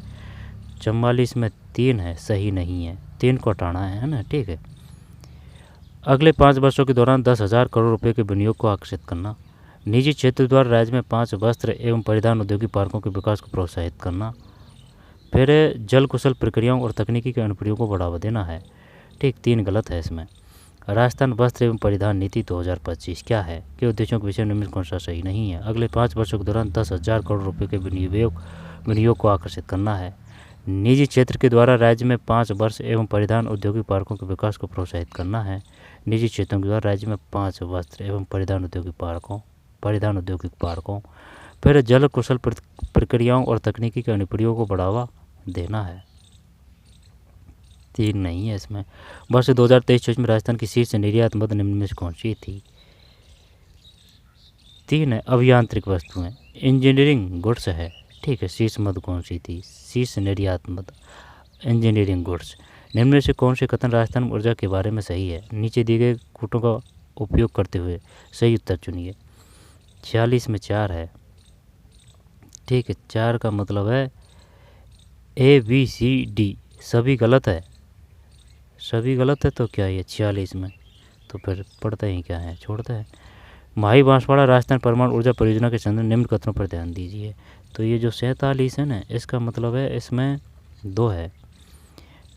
44 में 3 है, सही नहीं है, 3 को हटाना है ना, ठीक है। अगले 5 वर्षों के दौरान 10,000 करोड़ रुपए के विनियोग को आकर्षित करना। निजी क्षेत्र द्वारा राज्य में 5 वस्त्र एवं परिधान औद्योगिक पार्कों के विकास को प्रोत्साहित करना। फिर जल कुशल प्रक्रियाओं और तकनीकी के अनुप्रयोग को बढ़ावा देना है, ठीक, 3 गलत है इसमें। राजस्थान वस्त्र एवं परिधान नीति 2025 क्या है के उद्देश्यों के विषय में निम्न कौन सा सही नहीं है? अगले 5 वर्षों के दौरान 10,000 करोड़ रुपए के विनियोग को आकर्षित करना है। निजी क्षेत्र के द्वारा राज्य में 5 वर्ष एवं परिधान औद्योगिक पार्कों के विकास को प्रोत्साहित करना है। निजी क्षेत्रों के द्वारा राज्य में 5 वस्त्र एवं परिधान औद्योगिक पार्कों फिर जल कुशल प्रक्रियाओं और तकनीकी के अनुप्रयोग को बढ़ावा देना है। 3 नहीं है इसमें। वर्ष 2023-24 में राजस्थान की शीर्ष निर्यात मद निम्न में से कौन सी थी? 3 है, अभियांत्रिक वस्तुएं, इंजीनियरिंग गुड्स है, ठीक है। शीर्ष मद कौन सी थी? शीर्ष निर्यात मद इंजीनियरिंग गुड्स। निम्न में से कौन से कथन राजस्थान ऊर्जा के बारे में सही है? नीचे दिए गए कूटों का उपयोग करते हुए सही उत्तर चुनिए। 46 में 4 है, ठीक है, 4 का मतलब है ABCD सभी गलत है, सभी गलत है, तो क्या ये 46 में, तो फिर पढ़ते ही क्या है, छोड़ते हैं। माही बांसवाड़ा राजस्थान परमाणु ऊर्जा परियोजना के संदर्भ निम्न कथनों पर ध्यान दीजिए। तो ये जो 47 है ना, इसका मतलब है इसमें 2 है,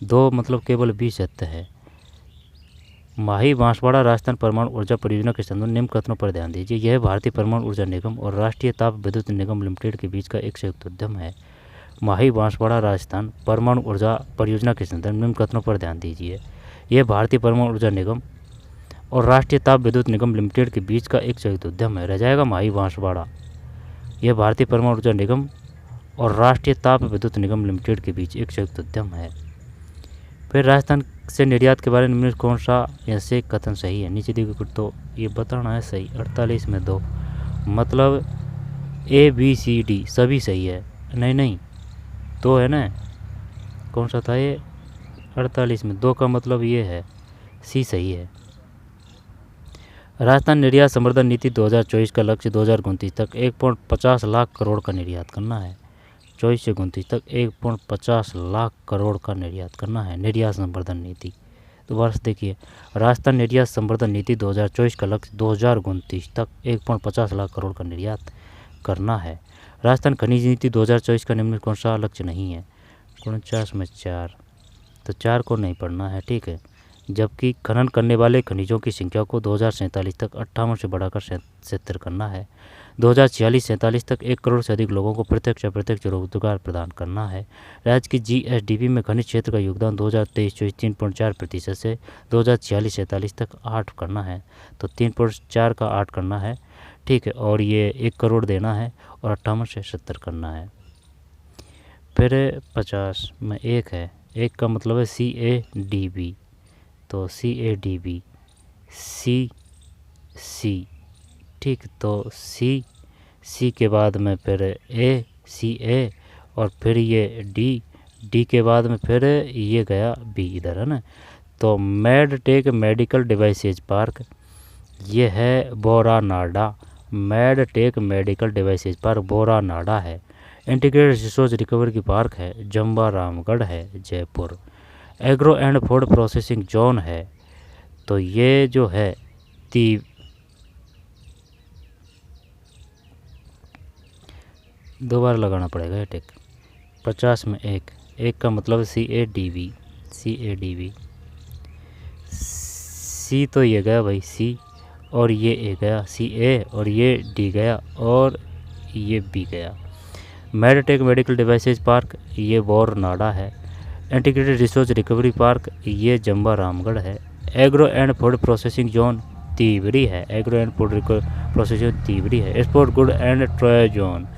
2 मतलब केवल 20 सत्य है। माही बांसवाड़ा राजस्थान परमाणु ऊर्जा परियोजना के संदर्भ निम्न कथनों पर ध्यान दीजिए। यह भारतीय परमाणु ऊर्जा निगम और राष्ट्रीय ताप विद्युत निगम लिमिटेड के बीच का एक संयुक्त उद्यम है। माही बांसवाड़ा राजस्थान परमाणु ऊर्जा परियोजना के संदर्भ निम्न कथनों पर ध्यान दीजिए। यह भारतीय परमाणु ऊर्जा निगम और राष्ट्रीय ताप विद्युत निगम लिमिटेड के बीच का एक संयुक्त उद्यम है। रह जाएगा माही बांसवाड़ा। यह भारतीय परमाणु ऊर्जा निगम और राष्ट्रीय ताप विद्युत निगम लिमिटेड के बीच एक संयुक्त उद्यम है। फिर राजस्थान से निर्यात के बारे में निम्न कौन सा ऐसे कथन सही है? नीचे दिए कुछ तो ये बताना है सही। 48 में 2 मतलब ABCD सभी सही है। नहीं 2 है ना, कौन सा था ये? 48 में 2 का मतलब ये है, C सही है। राजस्थान निर्यात संवर्धन नीति 2024 का लक्ष्य 2029 तक 1.50 लाख करोड़ का निर्यात करना है। 24 से 29 तक 1.50 लाख करोड़ का निर्यात करना है, निर्यात संवर्धन नीति। तो वर्ष देखिए, राजस्थान निर्यात संवर्धन नीति 2024 का लक्ष्य 2029 तक 1.50 लाख करोड़ का निर्यात करना है। राजस्थान खनिज नीति 2024 का निम्न कौन सा लक्ष्य नहीं है? 49 में 4, तो 4 को नहीं पढ़ना है, ठीक है। जबकि खनन करने वाले खनिजों की संख्या को 2047 तक 58 से बढ़ाकर 70 करना है। 2046-47 तक 1 करोड़ से अधिक लोगों को प्रत्यक्ष अप्रत्यक्ष रोजगार प्रदान करना है। राज्य की GSDP में खनिज क्षेत्र का योगदान 2023-24 3.4% से 2046-47 तक 8 करना है, तो 3.4 का 8 करना है, ठीक है। और ये 1 करोड़ देना है और 58 से 70 करना है। फिर 50 में 1 है, 1 का मतलब है CADB, तो CADB C, ठीक, तो C के बाद में फिर CA और फिर ये D के बाद में फिर ये गया B इधर, है ना। तो मेडटेक मेडिकल डिवाइसेज पार्क ये है Boranada. Medtech medical devices park Boranada है। इंटीग्रेटेड रिसोर्स रिकवरी पार्क है जम्बारामगढ़ है Jaipur. Agro and food processing zone है तो ये जो है दो बार लगाना पड़ेगा ये टिक। 50 में एक का मतलब CADV। सी तो ये गया भाई सी, और ये ए गया CA, और ये D गया, और ये B गया। मेडटेक मेडिकल डिवाइसेज पार्क ये बोरनाडा है। इंटीग्रेटेड रिसोर्स रिकवरी पार्क ये जम्बारामगढ़ है। Agro and food processing zone Tiwari है। Agro and food processing Tiwari है। Sport good and toy zone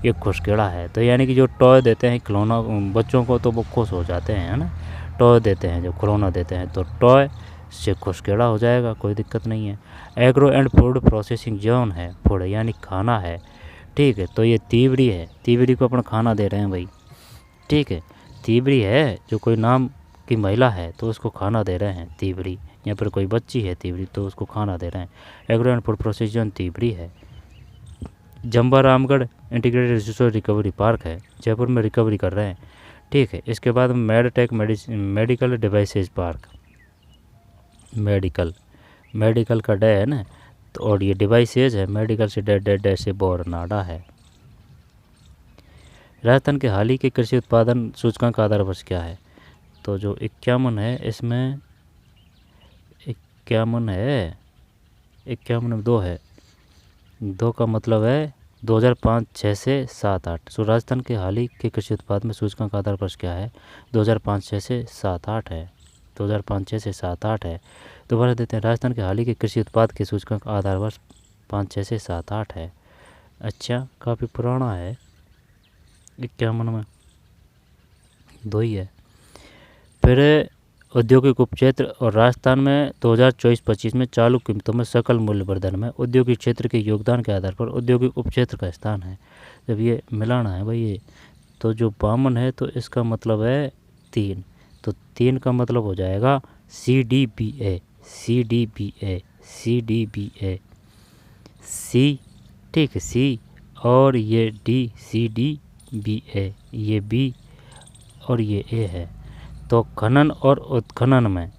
ये खुशखेड़ा है। तो यानी कि जो टॉय देते हैं खिलौना बच्चों को तो वो खुश हो जाते हैं, है ना। टॉय देते हैं, जब खिलौना देते हैं तो टॉय से खुशखेड़ा हो जाएगा, कोई दिक्कत नहीं है। Agro and food processing zone है, फूड यानी खाना है, ठीक है। तो ये तिवरी है, तिवरी को अपन खाना दे रहे हैं भाई, ठीक है। तिवरी है, जो कोई नाम की महिला है तो उसको खाना दे रहे हैं तिवरी, या फिर कोई बच्ची है तिवरी तो उसको खाना दे रहे हैं। Agro and food processing zone Tiwari है। Jambaramgarh integrated resource recovery park है, जयपुर में रिकवरी कर रहे हैं, ठीक है। इसके बाद medtech medical devices park, medical का डे है ना, तो और ये डिवाइसेज है, मेडिकल से डे से बोरनाडा है। राजस्थान के हाल ही के कृषि उत्पादन सूचकांक का आधार वर्ष क्या है? तो जो 51 है, इसमें 51 है, 51 में 2 है, 2 का मतलब है 2005-6 से 7-8। सो राजस्थान के हाल ही के कृषि उत्पाद में सूचकांक आधार वर्ष क्या है? 2005-6 से 7-8 है, 2005-6 से 7-8 है। दोबारा देते हैं, राजस्थान के हाल ही के कृषि उत्पाद के सूचकांक आधार वर्ष 5-6 से 7-8 है। अच्छा, काफ़ी पुराना है, 51 में 2 ही है। फिर औद्योगिक उपक्षेत्र और राजस्थान में 2024-25 में चालू कीमतों में सकल मूल्य वर्धन में औद्योगिक क्षेत्र के योगदान के आधार पर औद्योगिक उपक्षेत्र का स्थान है। जब ये मिलाना है भाई, ये तो जो 52 है तो इसका मतलब है 3, तो 3 का मतलब हो जाएगा CDBA C, ठीक है, C, और ये D CDBA, ये B और ये A है। तो खनन और उत्खनन में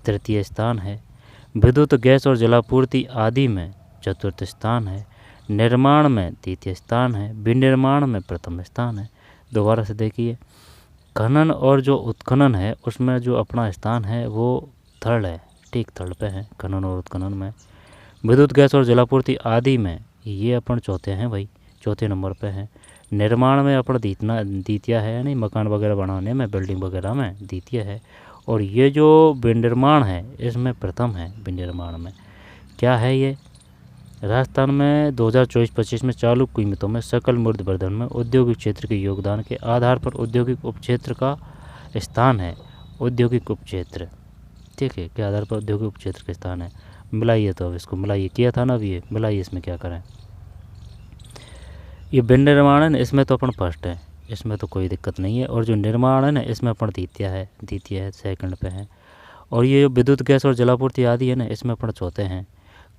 तृतीय स्थान है। विद्युत गैस और जलापूर्ति आदि में चतुर्थ स्थान है। निर्माण में द्वितीय स्थान है। विनिर्माण में प्रथम स्थान है। दोबारा से देखिए, खनन और जो उत्खनन है उसमें जो अपना स्थान है वो थर्ड है, ठीक, थर्ड पे है खनन और उत्खनन में। विद्युत गैस और जलापूर्ति आदि में ये अपन चौथे हैं भाई, चौथे नंबर पे है। निर्माण में अपन द्वितीय है, यानी मकान वगैरह बनाने में, बिल्डिंग वगैरह में द्वितीय है। और ये जो विनिर्माण है इसमें प्रथम है। विनिर्माण में क्या है ये? राजस्थान में 2024-25 में चालू कीमतों में सकल मूल्य वर्धन में औद्योगिक क्षेत्र के योगदान के आधार पर औद्योगिक उपक्षेत्र का स्थान है। औद्योगिक उपक्षेत्र, ठीक है, के आधार पर औद्योगिक उपक्षेत्र का स्थान है। मिलाइए, तो अब इसको मिलाइए, किया था ना अभी, ये मिलाइए, इसमें क्या करें। ये विनिर्माण है ना, इसमें तो अपन फर्स्ट है, इसमें तो कोई दिक्कत नहीं है। और जो निर्माण है ना, इसमें अपन द्वितीय है, सेकंड पे है। और ये जो विद्युत गैस और जलापूर्ति आदि है ना, इसमें अपन चौथे हैं।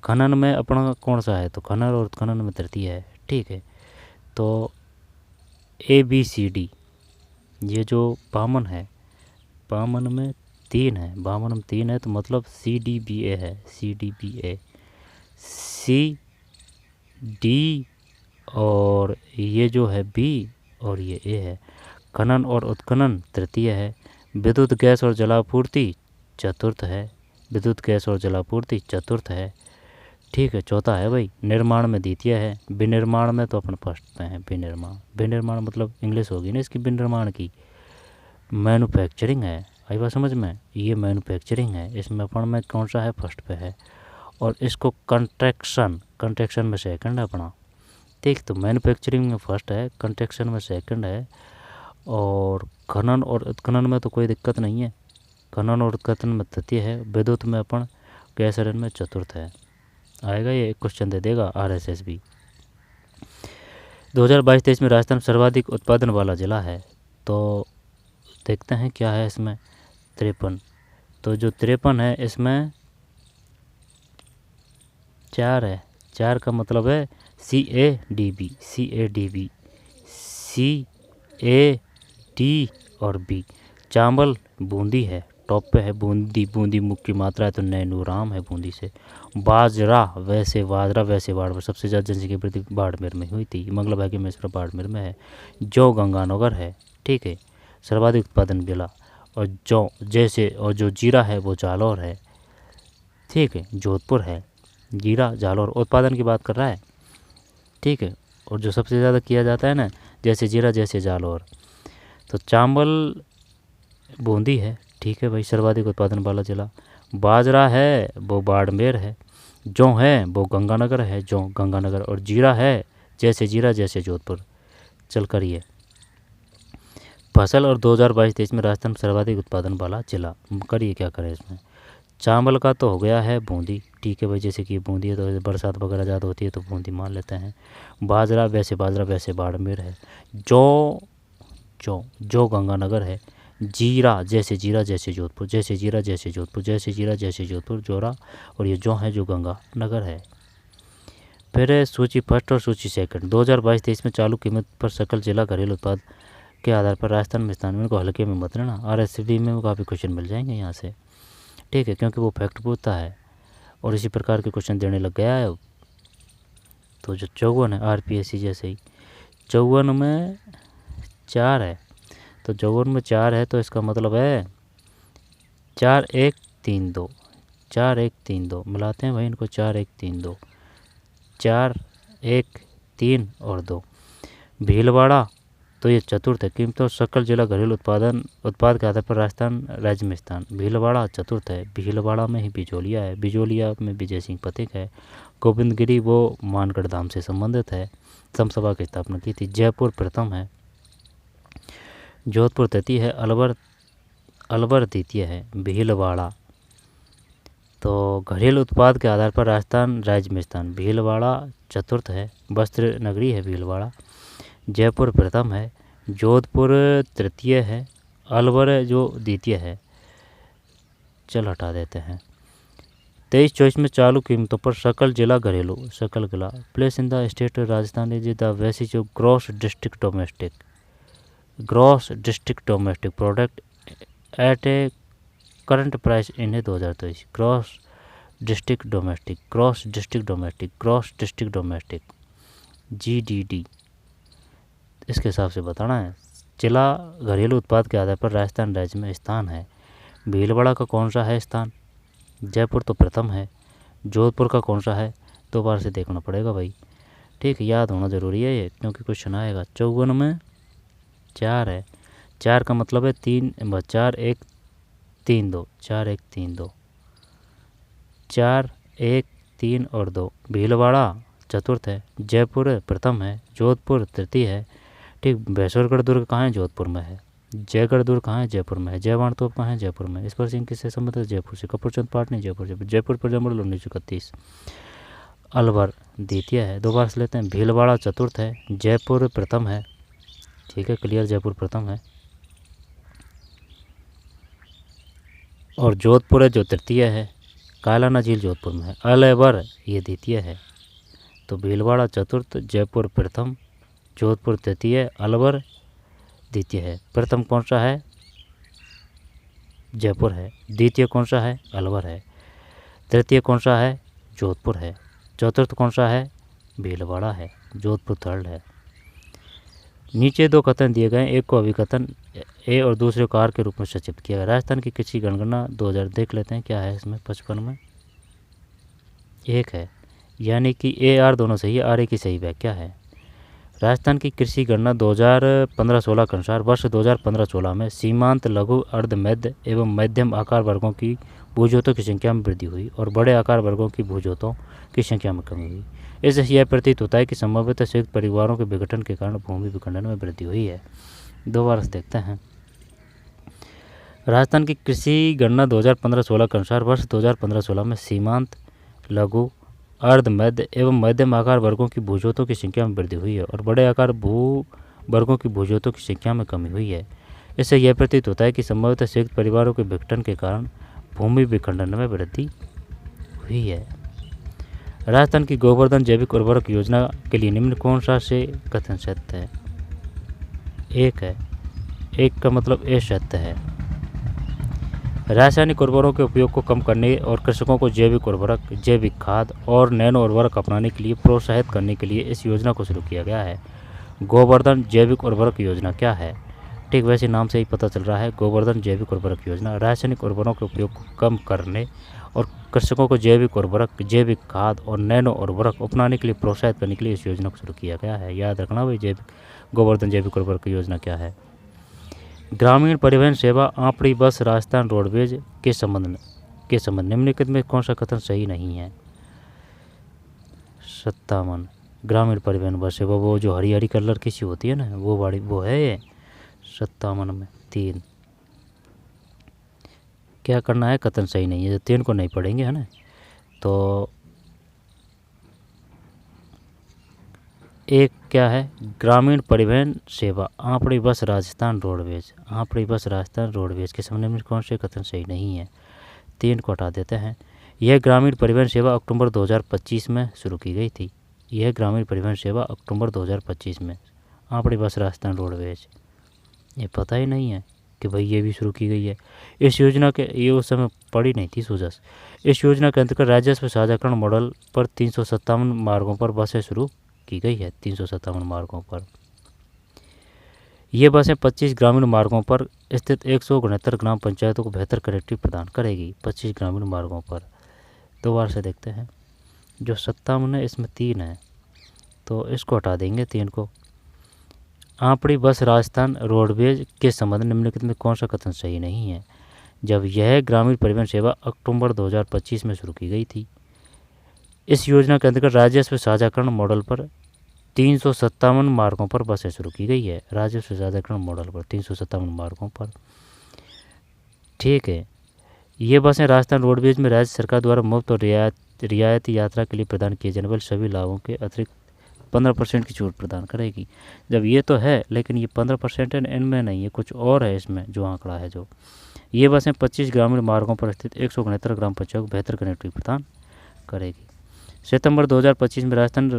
खनन में अपना कौन सा है? तो खनन और उत्खनन में तृतीय है, ठीक है। तो ABCD, ये जो 52 है, 52 में 3 है, 52 में 3 है, तो मतलब CDBA है, CDBA, CD और ये जो है B और ये A है। खनन और उत्खनन तृतीय है। विद्युत गैस और जलापूर्ति चतुर्थ है, विद्युत गैस और जलापूर्ति चतुर्थ है, ठीक है, चौथा है भाई। निर्माण में द्वितीय है। विनिर्माण में तो अपन फर्स्ट पे हैं। विनिर्माण मतलब इंग्लिश होगी ना इसकी, विनिर्माण की, मैन्युफैक्चरिंग है। आई बात समझ में? ये मैन्युफैक्चरिंग है, इसमें अपन में कौन सा है? फर्स्ट पे है। और इसको कंस्ट्रक्शन में सेकंड है अपना, ठीक। तो मैन्युफैक्चरिंग में फर्स्ट है, कंस्ट्रक्शन में सेकंड है, और खनन और उत्खनन में तो कोई दिक्कत नहीं है। खनन और उत्खनन में तृतीय है। विद्युत में अपन गैस ईंधन में चतुर्थ है। आएगा, ये क्वेश्चन दे देगा RSSB। 2022-23 में राजस्थान सर्वाधिक उत्पादन वाला जिला है। तो देखते हैं क्या है इसमें। 53, तो जो 53 है इसमें 4 है, 4 का मतलब है CADB, CADB, CAD और B। चावल बूंदी है, टॉप पे है बूंदी, बूंदी मुख्य मात्रा है तो नैनूराम है बूंदी से। बाजरा वैसे बाड़मेर, सबसे ज़्यादा जनसंख्या वृद्धि बाड़मेर में हुई थी, मंगला भाग्य में इस पर बाड़मेर में है। जौ गंगानगर है, ठीक है, सर्वाधिक उत्पादन जिला। और जौ जैसे, और जो जीरा है वो जालौर है, ठीक है, जोधपुर है। जीरा जालौर उत्पादन की बात कर रहा है, ठीक है। और जो सबसे ज़्यादा किया जाता है ना, जैसे जीरा जैसे जालौर, तो चांबल बूंदी है, ठीक है भाई, सर्वाधिक उत्पादन वाला जिला। बाजरा है वो बाड़मेर है, जौ है वो गंगानगर है, जौ गंगानगर। और जीरा है जैसे जीरा जैसे जोधपुर। चल करिए फसल और 2022-23 में राजस्थान सर्वाधिक उत्पादन वाला जिला, करिए क्या करें इसमें। चावल का तो हो गया है बूंदी, ठीक है भाई, जैसे कि बूंदी है तो बरसात वगैरह ज़्यादा होती है तो बूंदी मान लेते हैं। बाजरा वैसे बाड़मेर है। जौ जौ जौ गंगानगर है। जीरा जैसे जोधपुर, जैसे जीरा जैसे जोधपुर, जैसे जीरा जैसे जोधपुर, जोरा। और ये जौ है जो गंगानगर है। फिर है सूची फर्स्ट और सूची सेकंड। 2022-23 में चालू कीमत पर सकल जिला घरेलू उत्पाद के आधार पर राजस्थान में स्थान में को हल्के में मत लेना, RSD में काफ़ी क्वेश्चन मिल जाएंगे यहाँ से, ठीक है, क्योंकि वो फैक्ट पूछता है और इसी प्रकार के क्वेश्चन देने लग गया है। तो जो 54 है RPSC जैसे ही, 54 में 4 है, तो 54 में 4 है तो इसका मतलब है 4 1 3 2, 4 1 3 2 मिलाते हैं भाई इनको, 4 1 3 2, 4 1 3 और 2। भीलवाड़ा तो ये चतुर्थ है, कीमत और सकल जिला घरेलू उत्पाद के आधार पर राजस्थान राज्य में स्थान। भीलवाड़ा चतुर्थ है, भीलवाड़ा में ही बिजोलिया है, बिजोलिया में विजय सिंह पथिक है। गोविंदगिरी वो मानगढ़ धाम से संबंधित है, समसभा की स्थापना की थी। जयपुर प्रथम है, जोधपुर तृतीय है, अलवर द्वितीय है। भीलवाड़ा तो घरेलू उत्पाद के आधार पर राजस्थान राज्य में स्थान। भीलवाड़ा चतुर्थ है, वस्त्र नगरी है भीलवाड़ा। जयपुर प्रथम है, जोधपुर तृतीय है, अलवर जो द्वितीय है। चल हटा देते हैं। 23-24 में चालू कीमतों पर सकल जिला घरेलू, सकल जिला place in the state Rajasthan is the वैसी जो gross district domestic product at A current price in 2023। Gross district domestic GDD इसके हिसाब से बताना है। जिला घरेलू उत्पाद के आधार पर राजस्थान राज्य में स्थान है। भीलवाड़ा का कौन सा है स्थान? जयपुर तो प्रथम है। जोधपुर का कौन सा है? 2 बार से देखना पड़ेगा भाई, ठीक है, याद होना ज़रूरी है ये, क्योंकि क्वेश्चन आएगा। 54 में 4 है, 4 का मतलब है 3 4 1 3 2, 4 1 3 2, 4 1 3 और 2। भीलवाड़ा चतुर्थ है, जयपुर प्रथम है, जोधपुर तृतीय है, ठीक। भैंसुरगढ़ दुर्ग कहाँ है? जोधपुर में है। जयगढ़ दुर्ग कहाँ है? जयपुर में है। जयवाण तोप कहाँ है? जयपुर में। इस पर सिंह किससे संबंधित है? जयपुर से। कपूरचंद पाटनी जयपुर से। जयपुर प्रजामंडल 1931। अलवर द्वितीय है, 2 बार से लेते हैं। भीलवाड़ा चतुर्थ है, जयपुर प्रथम है, ठीक है, क्लियर, जयपुर प्रथम है। और जोधपुर है जो तृतीय है, कालाना झील जोधपुर में है। अलवर ये द्वितीय है। तो भीलवाड़ा चतुर्थ, जयपुर प्रथम, जोधपुर तृतीय, अलवर द्वितीय है। प्रथम कौन सा है? जयपुर है। द्वितीय कौन सा है? अलवर है। तृतीय कौन सा है? जोधपुर है। चतुर्थ कौन सा है? भीलवाड़ा है। जोधपुर थर्ड है। नीचे 2 कथन दिए गए, एक को अभिकथन ए और दूसरे को आर के रूप में सचित किया गया। राजस्थान की कृषि गणना 2000 देख लेते हैं क्या है इसमें। 55 में 1 है, यानी कि ए आर दोनों सही है। आर ए की सही व्याख्या है। राजस्थान की कृषि गणना 2015-16 के अनुसार वर्ष 2015-16 में सीमांत, लघु, अर्ध मध्य एवं मध्यम आकार वर्गों की भूजोतों की संख्या में वृद्धि हुई और बड़े आकार वर्गों की भूजोतों की संख्या में कमी हुई। इससे यह प्रतीत होता है कि संभवतः संयुक्त परिवारों के विघटन के कारण भूमि विखंडन में वृद्धि हुई है। 2 बार से देखते हैं। राजस्थान की कृषि गणना 2015-16 के अनुसार वर्ष 2015-16 में सीमांत, लघु, अर्ध मध्य एवं मध्यम आकार वर्गों की भूजोतों की संख्या में वृद्धि हुई है और बड़े आकार भू वर्गों की भूजोतों की संख्या में कमी हुई है। इससे यह प्रतीत होता है कि संभवतः संयुक्त परिवारों के विघटन के कारण भूमि विखंडन में वृद्धि हुई है। राजस्थान की गोवर्धन जैविक उर्वरक योजना के लिए निम्न कौन सा से कथन सत्य है? एक है, एक का मतलब ए सत्य है। रासायनिक उर्वरकों के उपयोग को कम करने और कृषकों को जैविक उर्वरक, जैविक खाद और नैनो उर्वरक अपनाने के लिए प्रोत्साहित करने के लिए इस योजना को शुरू किया गया है। गोवर्धन जैविक उर्वरक योजना क्या है? ठीक वैसे नाम से ही पता चल रहा है, गोवर्धन जैविक उर्वरक योजना रासायनिक उर्वरकों के उपयोग को कम करने और कृषकों को जैविक उर्वरक, जैविक खाद और नैनो उर्वरक अपनाने के लिए प्रोत्साहित करने के लिए इस योजना को शुरू किया गया है। याद रखना भाई, गोवर्धन जैविक उर्वरक योजना क्या है। ग्रामीण परिवहन सेवा आपड़ी बस राजस्थान रोडवेज के संबंध निम्नलिखित में कौन सा कथन सही नहीं है? 57 ग्रामीण परिवहन बस सेवा, वो जो हरी हरी कलर की सी होती है ना, वो वाली, वो है ये 57 में 3। क्या करना है? कथन सही नहीं है, 3 को नहीं पढ़ेंगे, है ना। तो एक क्या है? ग्रामीण परिवहन सेवा आपड़ी बस राजस्थान रोडवेज, आपड़ी बस राजस्थान रोडवेज के संबंध में कौन से कथन सही नहीं है? 3 को हटा देते हैं। यह ग्रामीण परिवहन सेवा अक्टूबर 2025 में शुरू की गई थी। यह ग्रामीण परिवहन सेवा अक्टूबर 2025 में आपड़ी बस राजस्थान रोडवेज, ये पता ही नहीं है कि भाई ये भी शुरू की गई है। इस योजना के, ये उस समय पड़ी नहीं थी सूझस। इस योजना के अंतर्गत राजस्व साझाकरण मॉडल पर 357 मार्गों पर बसें शुरू की गई है। 357 मार्गों पर ये बसें 25 ग्रामीण मार्गों पर स्थित 169 ग्राम पंचायतों को बेहतर कनेक्टिविटी प्रदान करेगी। 25 ग्रामीण मार्गों पर। दोबारा से देखते हैं, जो 57 है इसमें 3 है, तो इसको हटा देंगे 3 को। आपड़ी बस राजस्थान रोडवेज के संबंध निम्नलिखित में कौन सा कथन सही नहीं है? जब यह ग्रामीण परिवहन सेवा अक्टूबर 2025 में शुरू की गई थी। इस योजना के अंतर्गत राजस्व साझाकरण मॉडल पर 357 मार्गों पर बसें शुरू की गई है। राजस्व साझाकरण मॉडल पर 357 मार्गों पर, ठीक है। ये बसें राजस्थान रोडवेज में राज्य सरकार द्वारा मुफ्त और रियायती यात्रा के लिए प्रदान किए जाने वाले सभी लाभों के अतिरिक्त 15% की छूट प्रदान करेगी। जब ये तो है, लेकिन ये 15% इनमें नहीं है, कुछ और है इसमें जो आंकड़ा है। जो ये बसें 25 ग्रामीण मार्गों पर स्थित 169 ग्राम पंचायत को बेहतर कनेक्टिविटी प्रदान करेगी। सितंबर 2025 में राजस्थान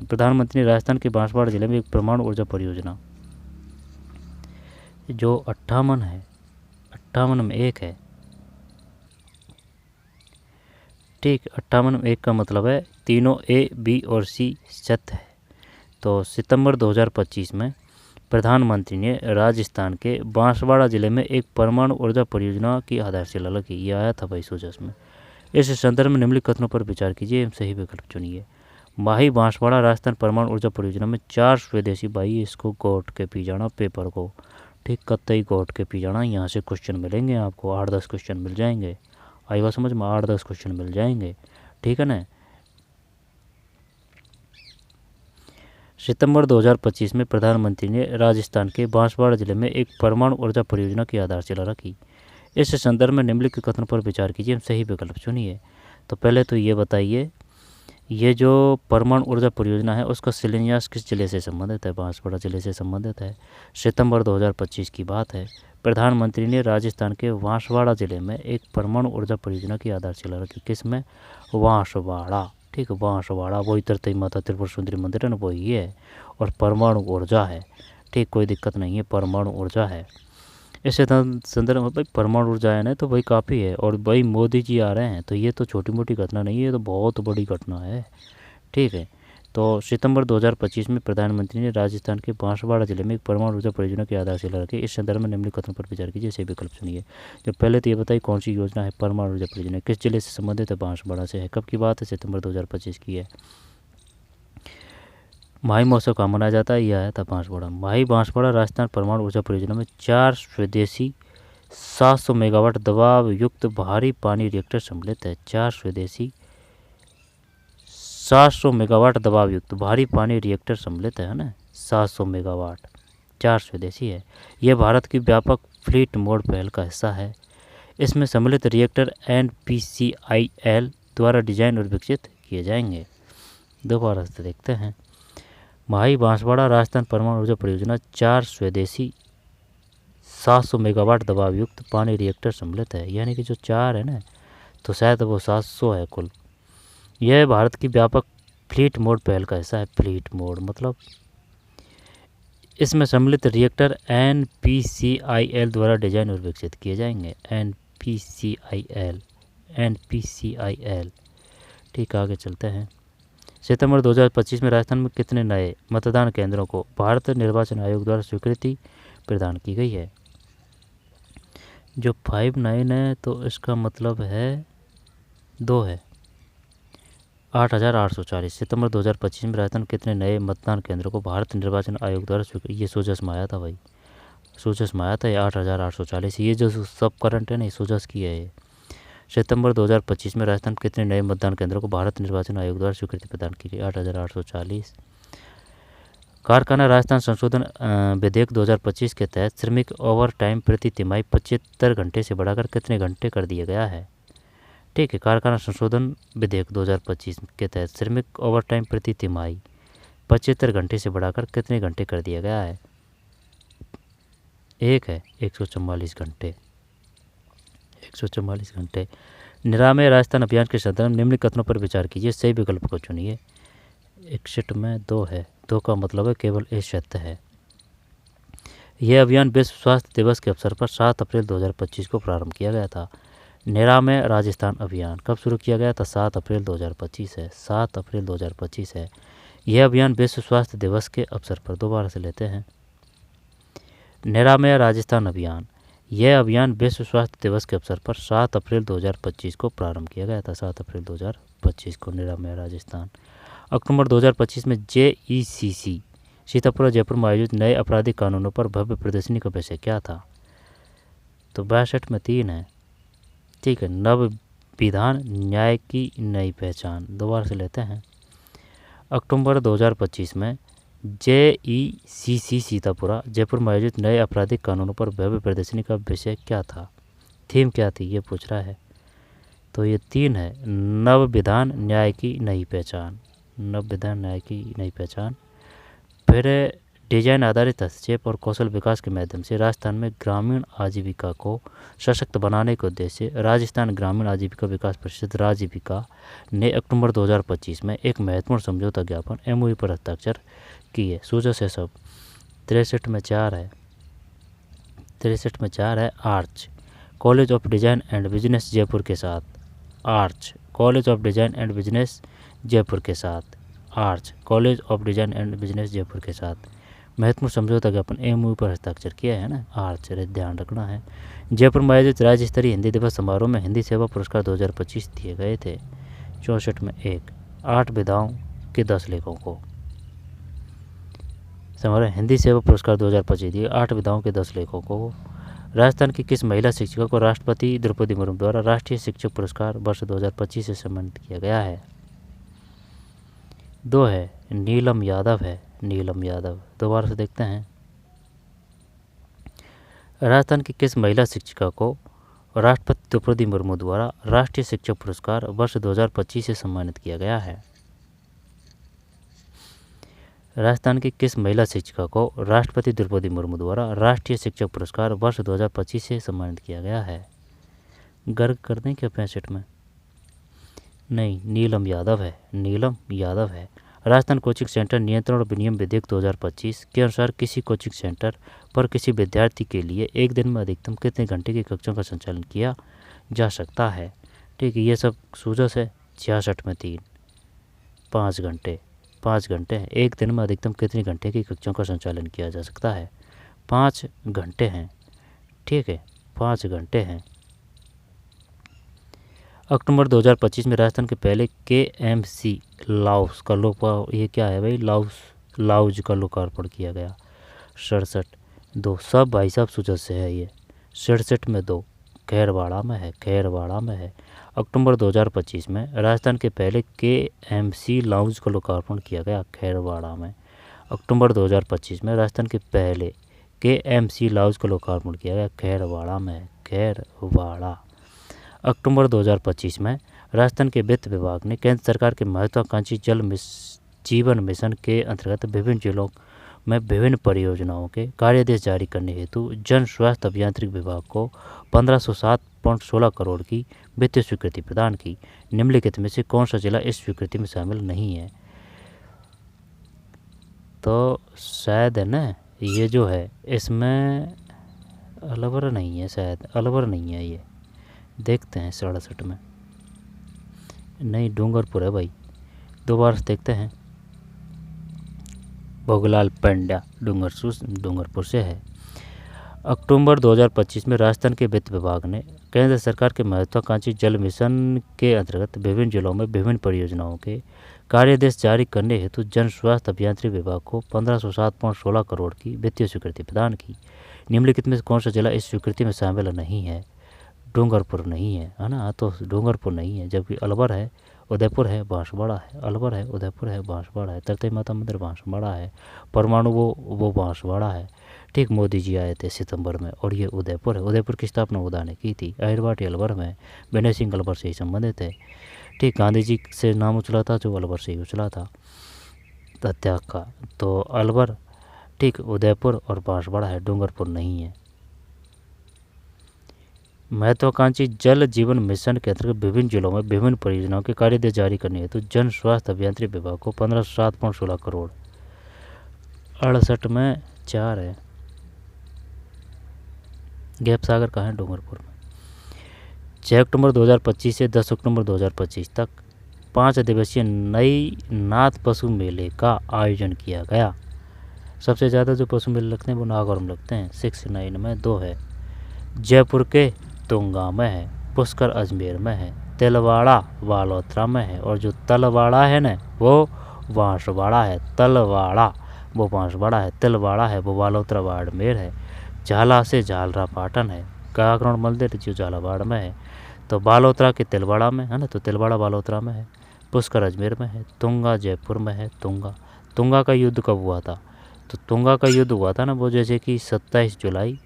प्रधानमंत्री ने राजस्थान के बांसवाड़ा जिले में एक परमाणु ऊर्जा परियोजना, जो 58 है, 58 में 1 है, ठीक। 58 में 1 का मतलब है तीनों ए, बी और सी सत्य है। तो सितंबर 2025 में प्रधानमंत्री ने राजस्थान के बांसवाड़ा जिले में एक परमाणु ऊर्जा परियोजना की आधारशिला रखी। ये आया था भाई सूचस में। इस संदर्भ में निम्नलिखित कथनों पर विचार कीजिए, सही विकल्प चुनिए। माही बांसवाड़ा राजस्थान परमाणु ऊर्जा परियोजना में 4 स्वदेशी, भाई इसको गोट के पी जाना पेपर को, ठीक, कतई गोट के पी जाना। यहाँ से क्वेश्चन मिलेंगे आपको, 8-10 क्वेश्चन मिल जाएंगे। आई बात समझ में? 8-10 क्वेश्चन मिल जाएंगे, ठीक है ना। सितंबर 2025 में प्रधानमंत्री ने राजस्थान के बांसवाड़ा जिले में एक परमाणु ऊर्जा परियोजना की आधारशिला रखी। इस संदर्भ में निम्नलिखित कथन पर विचार कीजिए, सही विकल्प चुनिए। तो पहले तो ये बताइए, ये जो परमाणु ऊर्जा परियोजना है उसका शिलान्यास किस जिले से संबंधित है? बांसवाड़ा जिले से संबंधित है। सितंबर 2025 की बात है। प्रधानमंत्री ने राजस्थान के बांसवाड़ा जिले में एक परमाणु ऊर्जा परियोजना की आधारशिला रखी। किस में? बांसवाड़ा, ठीक है। बांसवाड़ा वही तरतई माता त्रिपुर सुंदरी मंदिर है ना, वही है। और परमाणु ऊर्जा है, ठीक, कोई दिक्कत नहीं है, परमाणु ऊर्जा है। इस संदर्भ में भाई परमाणु ऊर्जा है ना, तो भाई काफ़ी है। और भाई मोदी जी आ रहे हैं, तो ये तो छोटी मोटी घटना नहीं है, ये तो बहुत बड़ी घटना है, ठीक है। तो सितंबर 2025 में प्रधानमंत्री ने राजस्थान के बांसवाड़ा जिले में एक परमाणु ऊर्जा परियोजना की आधारशिला रखी। इस संदर्भ में निम्नलिखित कथनों पर विचार कीजिए, सही विकल्प चुनिए। जब पहले तो ये बताइए कौन सी योजना है परमाणु ऊर्जा परियोजना, किस जिले से संबंधित है? बांसवाड़ा से है। कब की बात है? सितंबर 2025 की है। माही महोत्सव कहाँ मनाया जाता है? यह आया था बांसवाड़ा। माही बांसवाड़ा राजस्थान परमाणु ऊर्जा परियोजना में 4 स्वदेशी 700 मेगावाट दबाव युक्त भारी पानी रिएक्टर सम्मिलित है। 4 स्वदेशी 700 मेगावाट दबाव युक्त भारी पानी रिएक्टर सम्मिलित है ना, 700 मेगावाट, 4 स्वदेशी है। यह भारत की व्यापक फ्लीट मोड पहल का हिस्सा है। इसमें सम्मिलित रिएक्टर NPCIL द्वारा डिजाइन और विकसित किए जाएंगे। दोबारा से देखते हैं, माही बांसवाड़ा राजस्थान परमाणु ऊर्जा परियोजना 4 स्वदेशी 700 मेगावाट दबाव युक्त पानी रिएक्टर सम्मिलित है, यानी कि जो 4 है ना, तो शायद वो 700 है कुल। यह भारत की व्यापक फ्लीट मोड पहल का हिस्सा है। फ्लीट मोड मतलब इसमें सम्मिलित रिएक्टर NPCIL द्वारा डिजाइन और विकसित किए जाएंगे। NPCIL। ठीक, आगे चलते हैं। सितंबर 2025 में राजस्थान में कितने नए मतदान केंद्रों को भारत निर्वाचन आयोग द्वारा स्वीकृति प्रदान की गई है? जो 59 है तो इसका मतलब है 2 है, 8,840। सितंबर 2025 में राजस्थान कितने नए मतदान केंद्रों को भारत निर्वाचन आयोग द्वारा स्वीकृत, ये सोजस में आया था भाई, सोजस में आया था ये 8,840। ये जो सब करंट है ना, ये सोजस की है ये। सितंबर 2025 में राजस्थान कितने नए मतदान केंद्रों को भारत निर्वाचन आयोग द्वारा स्वीकृति प्रदान की गई? 8,840। कारखाना राजस्थान संशोधन विधेयक 2025 के तहत श्रमिक ओवर टाइम प्रति तिमाही 75 घंटे से बढ़ाकर कितने घंटे कर दिया गया है? ठीक है, कारखाना संशोधन विधेयक 2025 के तहत श्रमिक ओवर टाइम प्रति तिमाही 75 घंटे से बढ़ाकर कितने घंटे कर दिया गया है? एक है 144 घंटे। 144 घंटे। निरामय राजस्थान अभियान के संदर्भ में निम्न कथनों पर विचार कीजिए, सही विकल्प को चुनिए। 61 में 2 है, 2 का मतलब है केवल एक सत्य है। यह अभियान विश्व स्वास्थ्य दिवस के अवसर पर 7 अप्रैल 2025 को प्रारंभ किया गया था। निरामय राजस्थान अभियान कब शुरू किया गया था? 7 अप्रैल 2025 है, 7 अप्रैल 2025 है। यह अभियान विश्व स्वास्थ्य दिवस के अवसर पर, दोबारा से लेते हैं। निरामय राजस्थान अभियान, यह अभियान विश्व स्वास्थ्य दिवस के अवसर पर 7 अप्रैल 2025 को प्रारंभ किया गया था, 7 अप्रैल 2025 को निरामय राजस्थान। अक्टूबर 2025 में JECC सीतापुर और जयपुर में आयोजित नए आपराधिक कानूनों पर भव्य प्रदर्शनी का विषय क्या था? तो 62 में 3 है। ठीक है, नव विधान न्याय की नई पहचान, दोबारा से लेते हैं। अक्टूबर 2025 में JECC सीतापुरा जयपुर में आयोजित नए आपराधिक कानूनों पर भव्य प्रदर्शनी का विषय क्या था? थीम क्या थी ये पूछ रहा है। तो ये 3 है, नव विधान न्याय की नई पहचान, नव विधान न्याय की नई पहचान। फिर डिजाइन आधारित हस्तक्षेप और कौशल विकास के माध्यम से राजस्थान में ग्रामीण आजीविका को सशक्त बनाने के उद्देश्य से राजस्थान ग्रामीण आजीविका विकास परिषद राजीविका ने अक्टूबर 2025 में एक महत्वपूर्ण समझौता ज्ञापन MOU पर हस्ताक्षर किए। सूझो से सब 63 में 4 है, 63 में 4 है। Arch college of design and business Jaipur के साथ, arch college of design and business Jaipur के साथ, arch college of design and business Jaipur के साथ महत्वपूर्ण समझौता ज्ञापन MOU पर हस्ताक्षर किया है ना, आर्च ध्यान रखना है। जयपुर में आयोजित राज्य स्तरीय हिंदी दिवस समारोह में हिंदी सेवा पुरस्कार 2025 दिए गए थे। 64 में 1, 8 विधाओं के 10 लेखों को समारोह हिंदी सेवा पुरस्कार 2025 दिए 8 विधाओं के 10 लेखों को। राजस्थान की किस महिला शिक्षिका को राष्ट्रपति द्रौपदी मुर्मू द्वारा राष्ट्रीय शिक्षक पुरस्कार वर्ष 2025 से सम्मानित किया गया है? 2 है, नीलम यादव है, नीलम यादव। दोबारा से देखते हैं। राजस्थान की किस महिला शिक्षिका को राष्ट्रपति द्रौपदी मुर्मू द्वारा राष्ट्रीय शिक्षक पुरस्कार वर्ष 2025 से सम्मानित किया गया है? राजस्थान की किस महिला शिक्षिका को राष्ट्रपति द्रौपदी मुर्मू द्वारा राष्ट्रीय शिक्षक पुरस्कार वर्ष 2025 से सम्मानित किया गया है? गर्ग कर दें क्या 65 में? नहीं, नीलम यादव है, नीलम यादव है। राजस्थान कोचिंग सेंटर नियंत्रण और विनियम विधेयक 2025 के अनुसार किसी कोचिंग सेंटर पर किसी विद्यार्थी के लिए एक दिन में अधिकतम कितने घंटे की कक्षाओं का संचालन किया जा सकता है? ठीक है, ये सब सूझस है। 66 में 3, 5 घंटे, 5 घंटे हैं। एक दिन में अधिकतम कितने घंटे की कक्षाओं का संचालन किया जा सकता है? 5 घंटे हैं। ठीक है, 5 घंटे हैं। अक्टूबर 2025 में राजस्थान के पहले KMC लाउस का ये क्या है भाई, लाउज का लोकार्पण किया गया। 67 2, सब भाई साहब सूझस से है ये। 67 में 2, खैरवाड़ा में है, खैरवाड़ा में है। अक्टूबर 2025 में राजस्थान के पहले KMC लाउंज का लोकार्पण किया गया, खैरवाड़ा में। अक्टूबर 2025 में राजस्थान के पहले KMC लाउंज का लोकार्पण किया गया, खैरवाड़ा में, खैरवाड़ा। अक्टूबर 2025 में राजस्थान के वित्त विभाग ने केंद्र सरकार के महत्वाकांक्षी जल जीवन मिशन के अंतर्गत विभिन्न जिलों में विभिन्न परियोजनाओं के कार्यादेश जारी करने हेतु जन स्वास्थ्य अभियांत्रिकी विभाग को 1507.16 करोड़ की वित्तीय स्वीकृति प्रदान की। निम्नलिखित में से कौन सा जिला इस स्वीकृति में शामिल नहीं है? तो शायद है ना, ये जो है इसमें अलवर नहीं है, शायद अलवर नहीं है ये। देखते हैं 67 में, नहीं डूंगरपुर है भाई, दोबारा से देखते हैं। भोगलाल पंड्या डूंगरपुर से है। अक्टूबर 2025 में राजस्थान के वित्त विभाग ने केंद्र सरकार के महत्वाकांक्षी जल मिशन के अंतर्गत विभिन्न जिलों में विभिन्न परियोजनाओं के कार्यादेश जारी करने हेतु जन स्वास्थ्य अभियांत्रिकी विभाग को 1507.16 करोड़ की वित्तीय स्वीकृति प्रदान की। निम्नलिखित में कौन सा जिला इस स्वीकृति में शामिल नहीं है? डूंगरपुर नहीं है ना, तो डूंगरपुर नहीं है, जबकि अलवर है, उदयपुर है, बांसवाड़ा है। अलवर है, उदयपुर है, बांसवाड़ा है। तरते माता मंदिर बांसवाड़ा है। परमाणु वो बांसवाड़ा है। ठीक, मोदी जी आए थे सितंबर में, और ये उदयपुर है। उदयपुर की स्थापना उदा ने की थी। अहिरवाटी अलवर में, विनय सिंह अलवर से ही संबंधित है। ठीक, गांधी जी से नाम उछला था जो अलवर से ही उछला था त्याग का। तो अलवर, ठीक, उदयपुर और बांसवाड़ा है, डूंगरपुर नहीं है। महत्वाकांक्षी जल जीवन मिशन के अंतर्गत विभिन्न जिलों में विभिन्न परियोजनाओं के कार्यादेश जारी करने हेतु जन स्वास्थ्य अभियांत्रिकी विभाग को 1507.16 करोड़। 68 में 4 है। गैप सागर कहाँ है? डूंगरपुर में। 6 अक्टूबर 2025 से 10 अक्टूबर 2025 तक 5 दिवसीय नई नाथ पशु मेले का आयोजन किया गया। सबसे ज़्यादा जो पशु मेले लगते हैं वो नागौर में लगते हैं। 69 में 2 है। जयपुर के तुंगा में है, पुष्कर अजमेर में है, तिलवाड़ा बालोतरा में है, और जो तलवाड़ा है ना वो बांसवाड़ा है। तलवाड़ा वो बांसवाड़ा है, तिलवाड़ा है वो बालोतरा बाड़मेर है। झाला से झालरा पाटन है। काकरोड मंदिर जो झालावाड़ में है, तो बालोतरा के तिलवाड़ा में है ना, तो तिलवाड़ा बालोतरा में है। पुष्कर अजमेर में है। तुंगा जयपुर में है। तुंगा का युद्ध कब हुआ था? तो तुंगा का युद्ध हुआ था ना वो जैसे कि 27 जुलाई,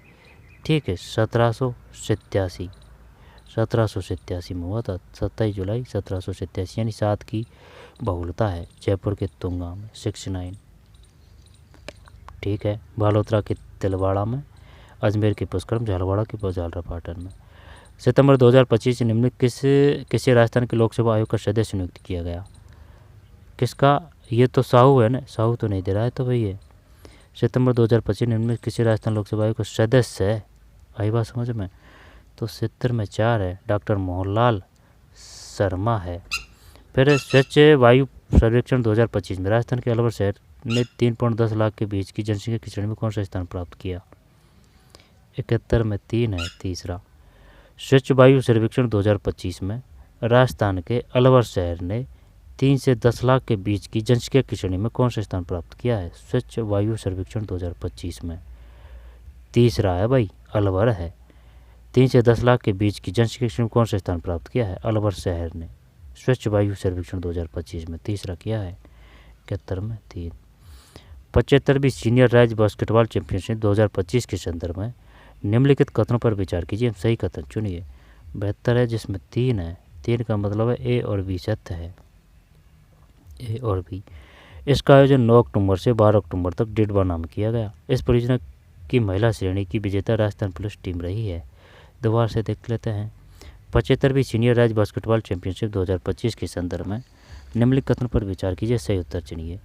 ठीक है, 1787 में हुआ था। 27 जुलाई 1787, यानी 7 की बहुलता है जयपुर के तुंगा में। 69, ठीक है। बालोतरा के तिलवाड़ा में, अजमेर के पुष्करम, झालावाड़ा के झालरा पाटन में। सितंबर 2025 से निम्नलिखित किसी राजस्थान के लोकसभा आयोग का सदस्य नियुक्त किया गया? किसका? ये तो साहू है ना, साहू तो नहीं दे रहा है तो भाई ये सितंबर 2025 निम्नलिखित किसी राजस्थान लोकसभा आयोग का सदस्य है। आई बात समझ में? तो 70 में 4 है। डॉक्टर मोहनलाल शर्मा है। फिर स्वच्छ वायु सर्वेक्षण 2025 में राजस्थान के अलवर शहर ने 3.10 लाख के बीच की जनसंख्या की श्रेणी में कौन सा स्थान प्राप्त किया? 71 में 3 है, तीसरा। स्वच्छ वायु सर्वेक्षण 2025 में राजस्थान के अलवर शहर ने 3 से 10 लाख के बीच की जनसंख्या की श्रेणी में कौन सा स्थान प्राप्त किया है? स्वच्छ वायु सर्वेक्षण 2025 में तीसरा है भाई, अलवर है। 3 से 10 लाख के बीच की जनसंख्या की श्रेणी में कौन सा स्थान प्राप्त किया है? अलवर शहर ने स्वच्छ वायु सर्वेक्षण 2025 में तीसरा किया है। 71 में 3। 75वीं सीनियर राज्य बास्केटबॉल चैंपियनशिप 2025 के संदर्भ में निम्नलिखित कथनों पर विचार कीजिए, सही कथन चुनिए। 72 है जिसमें 3 है। 3 का मतलब है ए और बी सत्य है, ए और बी। इसका आयोजन 9 अक्टूबर से 12 अक्टूबर तक डिडवाना में किया गया। इस परियोजना की महिला श्रेणी की विजेता राजस्थान पुलिस टीम रही है। दोबारा से देख लेते हैं। 75वीं सीनियर राज्य बास्केटबॉल चैंपियनशिप 2025 के संदर्भ में निम्नलिखित कथन पर विचार कीजिए, सही उत्तर चुनिए।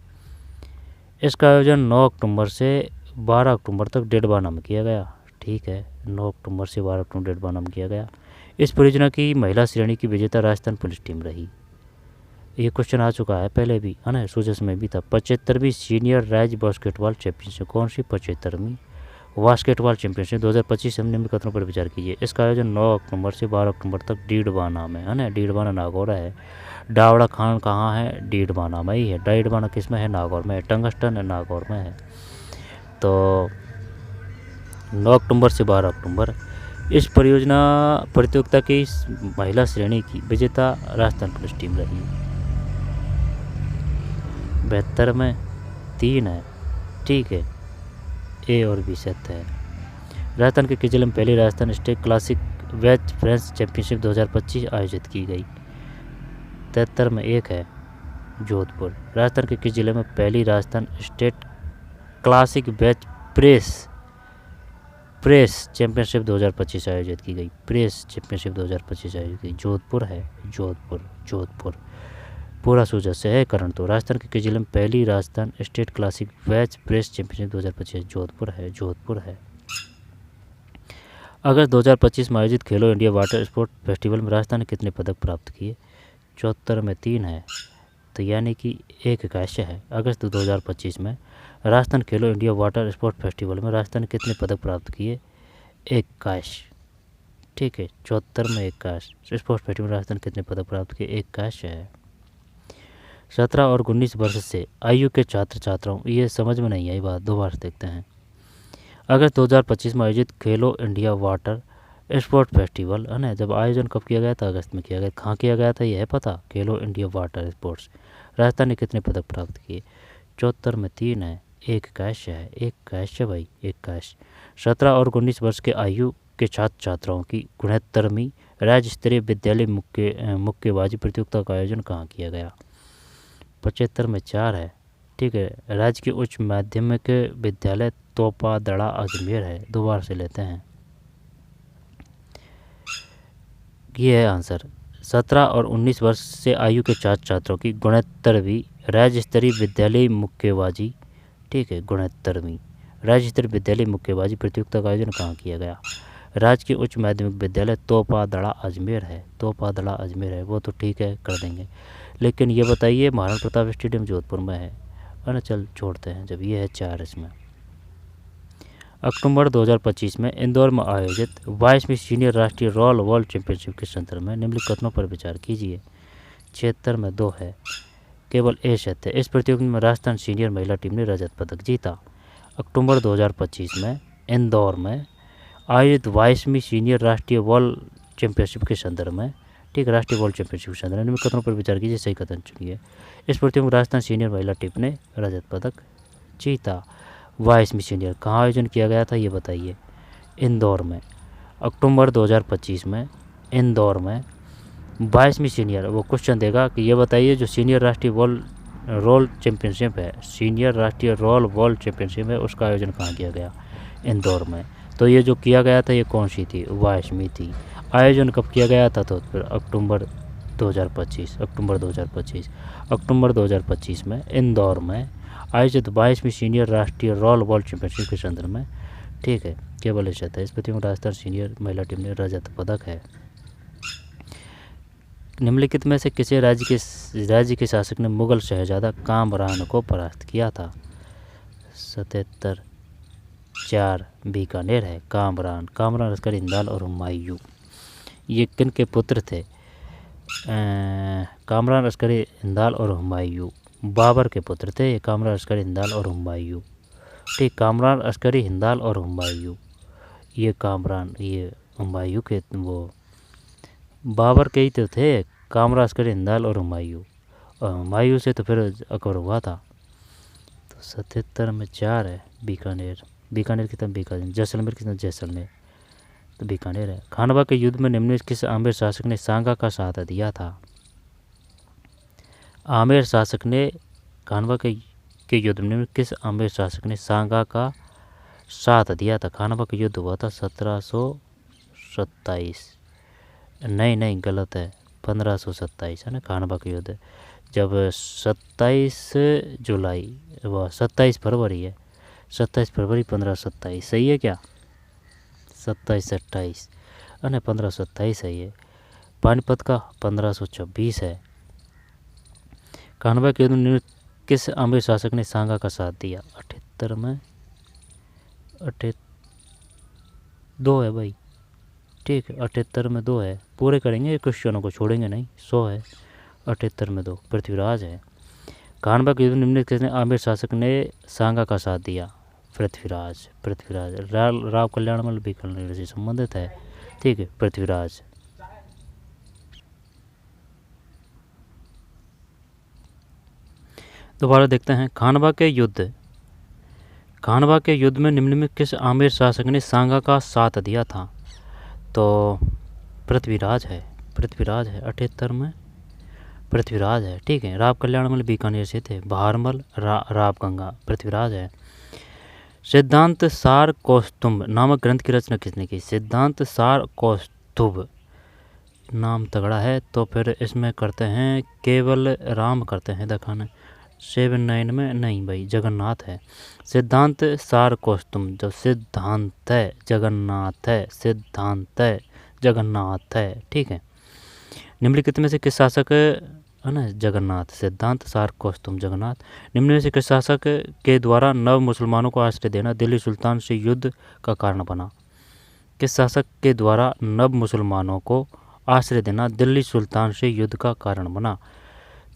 इसका आयोजन 9 अक्टूबर से 12 अक्टूबर तक डिडवाना में किया गया। ठीक है, 9 अक्टूबर से 12 अक्टूबर डिडवाना में किया गया। इस परियोजना की महिला श्रेणी की विजेता राजस्थान पुलिस टीम रही। ये क्वेश्चन आ चुका है पहले भी, है ना, सूजस में भी था। 75वीं सीनियर राज्य बास्केटबॉल चैंपियनशिप कौन सी? 75वीं बास्केटबॉल चैंपियनशिप 2025 में निम्न कथनों पर विचार कीजिए। इसका आयोजन 9 अक्टूबर से 12 अक्टूबर तक डीडवाना में, है ना, डीडवाना नागौर है। डावड़ा खान कहाँ है? डीडवाना में ही है। डीडवाना किस में है? नागौर में है। टंगस्टन नागौर में है। तो 9 अक्टूबर से 12 अक्टूबर इस परियोजना प्रतियोगिता की महिला श्रेणी की विजेता राजस्थान पुलिस टीम रही। 72 में 3 है, ठीक है, ए और बी सत्य है। राजस्थान के किस जिले में पहली राजस्थान स्टेट क्लासिक वेज फ्रेंच चैंपियनशिप 2025 आयोजित की गई? 73 में 1 है, जोधपुर। राजस्थान के किस जिले में पहली Rajasthan state classic batch press championship 2025 आयोजित की गई। प्रेस चैंपियनशिप 2025 आयोजित की जोधपुर है, जोधपुर पूरा सूझ से है करण। तो राजस्थान के किस जिले में पहली Rajasthan state classic batch press championship 2025 Jodhpur है। अगस्त 2025 में आयोजित खेलो इंडिया वाटर स्पोर्ट फेस्टिवल में राजस्थान ने कितने पदक प्राप्त किए? 74 में 3 है, तो यानी कि 1 कांस्य है। अगस्त 2025 में राजस्थान खेलो इंडिया वाटर स्पोर्ट फेस्टिवल में राजस्थान ने कितने पदक प्राप्त किए? 1 कांस्य, ठीक है। 74 में 1 कांस्य। स्पोर्ट्स फेस्टिवल में राजस्थान कितने पदक प्राप्त किए? 1 कांस्य है। 17 और 19 वर्ष से आयु के छात्र छात्राओं, ये समझ में नहीं आई बात, दोबारा देखते हैं। अगस्त 2025 में आयोजित खेलो इंडिया वाटर स्पोर्ट फेस्टिवल है ना, जब आयोजन कब किया गया था? अगस्त में किया गया। कहाँ किया गया था यह है पता? खेलो इंडिया वाटर स्पोर्ट्स। राजस्थान ने कितने पदक प्राप्त किए? 74 में 3 है, 1 कांस्य है। 1 कांस्य भाई, 1 कांस्य। 17 और 19 वर्ष के आयु के छात्र छात्राओं की 69वीं राज्य स्तरीय विद्यालय मुक्केबाजी प्रतियोगिता का आयोजन कहाँ किया गया? 75 में 4 है, ठीक है। राज्य के उच्च माध्यमिक विद्यालय तोपा दड़ा अजमेर है। दोबारा से लेते हैं, ये है आंसर। 17 और 19 वर्ष से आयु के छात्र छात्रों की 69वीं राज्य स्तरीय विद्यालय मुक्केबाजी, ठीक है, 69वीं राज्य स्तरीय विद्यालय मुक्केबाजी प्रतियोगिता का आयोजन कहाँ किया गया? राज्य के उच्च माध्यमिक विद्यालय तोपा दड़ा अजमेर है। तोपा दड़ा अजमेर है, वो तो ठीक है, कर देंगे। लेकिन ये बताइए महाराणा प्रताप स्टेडियम जोधपुर में है ना? चल छोड़ते हैं, जब ये है 4 इसमें। अक्टूबर 2025 में इंदौर में आयोजित 22वीं सीनियर राष्ट्रीय रॉल वॉल चैंपियनशिप के संदर्भ में निम्नलिखित कथनों पर विचार कीजिए। 76 में 2 है, केवल ए सत्य। इस प्रतियोगिता में राजस्थान सीनियर महिला टीम ने रजत पदक जीता। अक्टूबर 2025 में इंदौर में आयोजित 22वीं सीनियर राष्ट्रीय वॉल चैंपियनशिप के संदर्भ में, ठीक, राष्ट्रीय वॉल चैंपियनशिप के संदर्भ में निम्नलिखित कथनों पर विचार कीजिए, सही कथन चुनिए। इस प्रतियोगिता में राजस्थान सीनियर महिला टीम ने रजत पदक जीता। 22वीं सीनियर कहाँ आयोजन किया गया था ये बताइए? इंदौर में। अक्टूबर 2025 में इंदौर में 22वीं सीनियर, वो क्वेश्चन देगा कि ये बताइए जो सीनियर राष्ट्रीय रोल चैंपियनशिप है, सीनियर राष्ट्रीय रोल वॉल चैंपियनशिप है, उसका आयोजन कहाँ किया गया? इंदौर में। तो ये जो किया गया था ये कौन सी थी? 22वीं थी। आयोजन कब किया गया था? तो फिर अक्टूबर 2025 अक्टूबर 2025 में इंदौर में आयोजित 22वीं सीनियर राष्ट्रीय रॉल बॉल चैंपियनशिप के संदर्भ में, ठीक है, केवल ऐसा था। इस प्रतियोगिता में राजस्थान सीनियर महिला टीम ने रजत पदक है। निम्नलिखित में से किसी राज्य के शासक ने मुगल शहजादा कामरान को परास्त किया था? 77 4 बीकानेर है। कामरान अस्कर हिंदाल और हुमायूं, ये किन के पुत्र थे? कामरान अस्कर हिंदाल और हुमायूं बाबर के पुत्र थे। कामरान अस्कर हिंदाल और हुमायूं, ठीक, कामरान अस्करी हिंदाल और हुमायूं। ये हुमायूं के वो बाबर के ही तो थे, कामरान अस्करी हिंदाल और हुमायूं। हुमायूं से तो फिर अकबर हुआ था। तो 77 में 4 है, बीकानेर की तरफ बीकानेर, जैसलमेर की तरफ जैसलमेर, तो बीकानेर है। खानवा के युद्ध में निम्नलिखित किस आमेर शासक ने सांगा का साथ दिया था? आमेर शासक ने खानवा के युद्ध में किस आमेर शासक ने सांगा का साथ दिया था? खानवा का युद्ध हुआ था 1727, नहीं गलत है, 1527 है ना खानवा का युद्ध, जब 27 जुलाई वह 27 फरवरी है, 27 फरवरी 1527, सही है क्या? 27-28 है ना, 1527 है ये। पानीपत का 1526 है। खानवा के युद्ध में किस आमेर शासक ने सांगा का साथ दिया? 78 में 2 है भाई, ठीक है, 78 में 2 है। पूरे करेंगे क्वेश्चनों को, छोड़ेंगे नहीं। 100 है, 78 में 2 पृथ्वीराज है। खानवा के युद्ध में निम्नलिखित किसने आमेर शासक ने सांगा का साथ दिया? पृथ्वीराज राव कल्याणमल बीकानेर से संबंधित है, ठीक है, पृथ्वीराज। दोबारा देखते हैं। खानवा के युद्ध में निम्न में किस आमेर शासक ने सांगा का साथ दिया था? तो पृथ्वीराज है 78 में पृथ्वीराज है, ठीक है। राव कल्याणमल बीकानेर से थे, बहारमल राव गंगा, पृथ्वीराज है। सिद्धांत सार कौस्तुभ नामक ग्रंथ की रचना किसने की? सिद्धांत सार कौस्तुभ नाम तगड़ा है। तो फिर इसमें करते हैं केवल राम करते हैं दिखाना 7-9 में। नहीं भाई, जगन्नाथ है। सिद्धांत सार कौस्तुभ, जो सिद्धांत है जगन्नाथ है, सिद्धांत है जगन्नाथ है, ठीक है। निम्नलिखित में से किस शासक है ना, जगन्नाथ, सिद्धांत सार कौस्तुभ जगन्नाथ। निम्न में से किस शासक के द्वारा नव मुसलमानों को आश्रय देना दिल्ली सुल्तान से युद्ध का कारण बना? किस शासक के द्वारा नव मुसलमानों को आश्रय देना दिल्ली सुल्तान से युद्ध का कारण बना?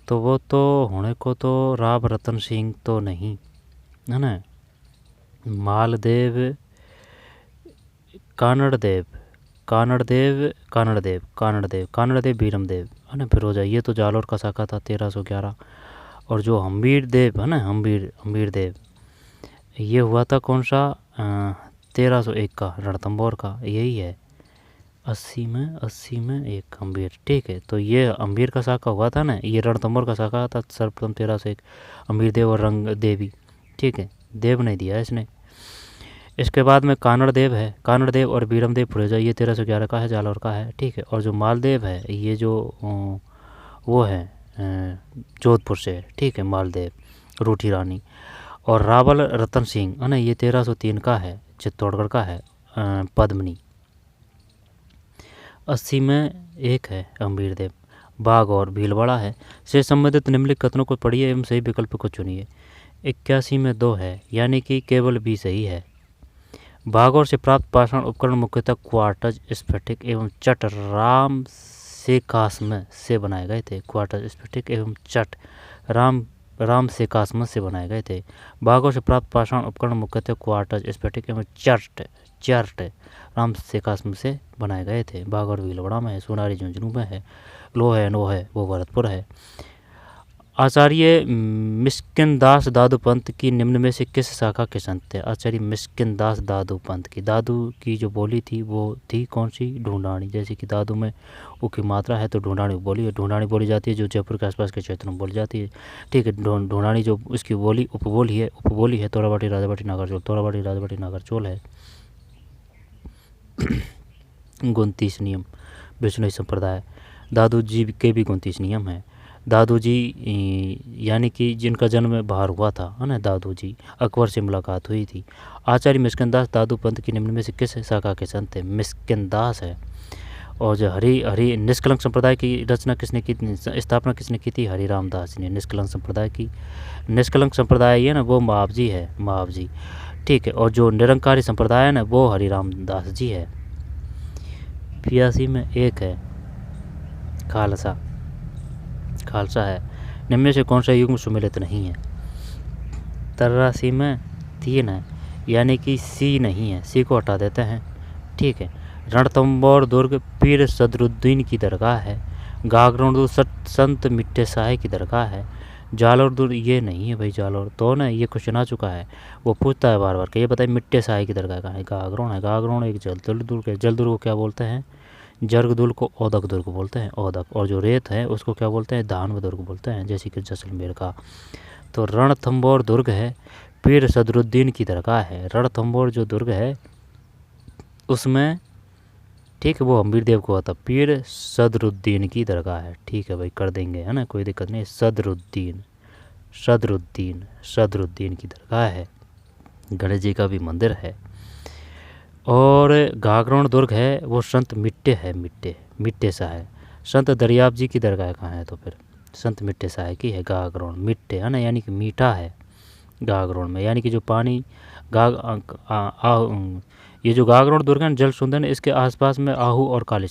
तो वो तो होने को तो राव रतन सिंह तो नहीं है ना, मालदेव, कानड़देव, कानड़देव बीरमदेव है ना, फिरोजा। ये तो जालोर का शाखा था 1311। और जो हम्बीर देव है ना, हम्बीर देव, ये हुआ था कौन सा, 1301 का, रणथंभौर का, यही है। 80 में एक हम्बीर, ठीक है। तो ये हम्बीर का शाखा हुआ था ना, ये रणथंभौर का शाखा था सर्वप्रथम 1301, हम्बीर देव और रंग देवी, ठीक है। देव नहीं दिया इसने। इसके बाद में कानड़देव है, कानड़देव और बीरमदेव फिरोजा, ये 1311 का है, जालौर का है, ठीक है। और जो मालदेव है ये जो वो है जोधपुर से, ठीक है, मालदेव रूठी रानी। और रावल रतन सिंह है ना, ये 1303 का है, चित्तौड़गढ़ का है, पद्मनी। 80 में एक है हम्बीर देव। बाघ और भीलवाड़ा है। से संबंधित निम्नलिखित कथनों को पढ़िए एवं सही विकल्प को चुनिए। 81 में 2 है, यानी कि केवल बी सही है। बागौर से प्राप्त पाषाण उपकरण मुख्यतः क्वार्टज, स्फटिक एवं चट राम से कास्म से बनाए गए थे। क्वार्टज, स्फटिक एवं चट राम से कास्म से बनाए गए थे। बागौर से प्राप्त पाषाण उपकरण मुख्यतः क्वार्टज, स्फटिक एवं चर्ट राम से कास्म से बनाए गए थे। बागौर भीलवाड़ा में है, सोनारी झुंझुनू में है, लो है वो भरतपुर है। आचार्य मिस्किनदास दादू पंत की निम्न में से किस शाखा के संत थे? आचार्य मिस्किनदास दादू पंत की, दादू की जो बोली थी वो थी कौन सी? ढूंढानी। जैसे कि दादू में उ की मात्रा है तो ढूंढानी बोली है, ढूंढानी बोली जाती है जो जयपुर के आसपास के क्षेत्रों में बोली जाती है, ठीक है। ढूंढानी जो उसकी बोली उपबोली है तोराबाटी राजाबाटी नागरचोल, तोराबाटी राजाबाटी नागरचोल है। 29 नियम विष्णु संप्रदाय, दादू जी के भी 29 नियम है। दादू जी यानी कि जिनका जन्म बाहर हुआ था है ना, दादू जी, अकबर से मुलाकात हुई थी। आचार्य मिस्किनदास दादू पंत की निम्न में से किस शाखा के संत थे? मिस्किनदास है। और जो हरि निष्कलंक संप्रदाय की रचना किसने की, स्थापना किसने की थी? हरि रामदास जी ने निष्कलंक संप्रदाय की। निष्कलंक संप्रदाय है ना, वो महावजी है, महावजी, ठीक है। और जो निरंकारी संप्रदाय है ना, वो हरि रामदास जी है। 82 में एक है, खालसा है। निम्न में से कौन सा युग्म सुमेलित नहीं है? 83 में 3 है, यानी कि सी नहीं है, सी को हटा देते हैं, ठीक है। रणथंभौर दुर्ग पीर सदरुद्दीन की दरगाह है। गागरोन दुर्ग संत मिट्टे शाह की दरगाह है। जालौर दुर्ग ये नहीं है भाई, जालौर तो ना ये क्वेश्चन आ चुका है, वो पूछता है बार बार कि ये बताइए मिट्टे शाह की दरगाह कहाँ है? गागरोन है। गागरोन एक जलदुर्ग दुर्ग है। जलदुर्ग को क्या बोलते हैं? जर्गदुल को औदक दुर्ग बोलते हैं, औदक। और जो रेत है उसको क्या बोलते हैं? धानव दुर्ग बोलते हैं, जैसे कि जैसलमेर का। तो रणथंभौर दुर्ग है, पीर सदरुद्दीन की दरगाह है। रणथंभौर जो दुर्ग है उसमें, ठीक है, वो हम्बीर देव को आता, पीर सदरुद्दीन की दरगाह है, ठीक है भाई, कर देंगे है ना, कोई दिक्कत नहीं। सदरुद्दीन की दरगाह है। गणेश जी का भी मंदिर है। और गागरोन दुर्ग है वो संत मिट्टे है, मिट्टे शाह है। संत दरियाब जी की दरगाह कहाँ है? तो फिर संत मिट्टे शाह की है, गागरोन, मिट्टे है ना, यानी कि मीठा है गागरोन में, यानी कि जो पानी ये जो गागरोन दुर्ग है जल सुंदर, इसके आसपास में आहू और काली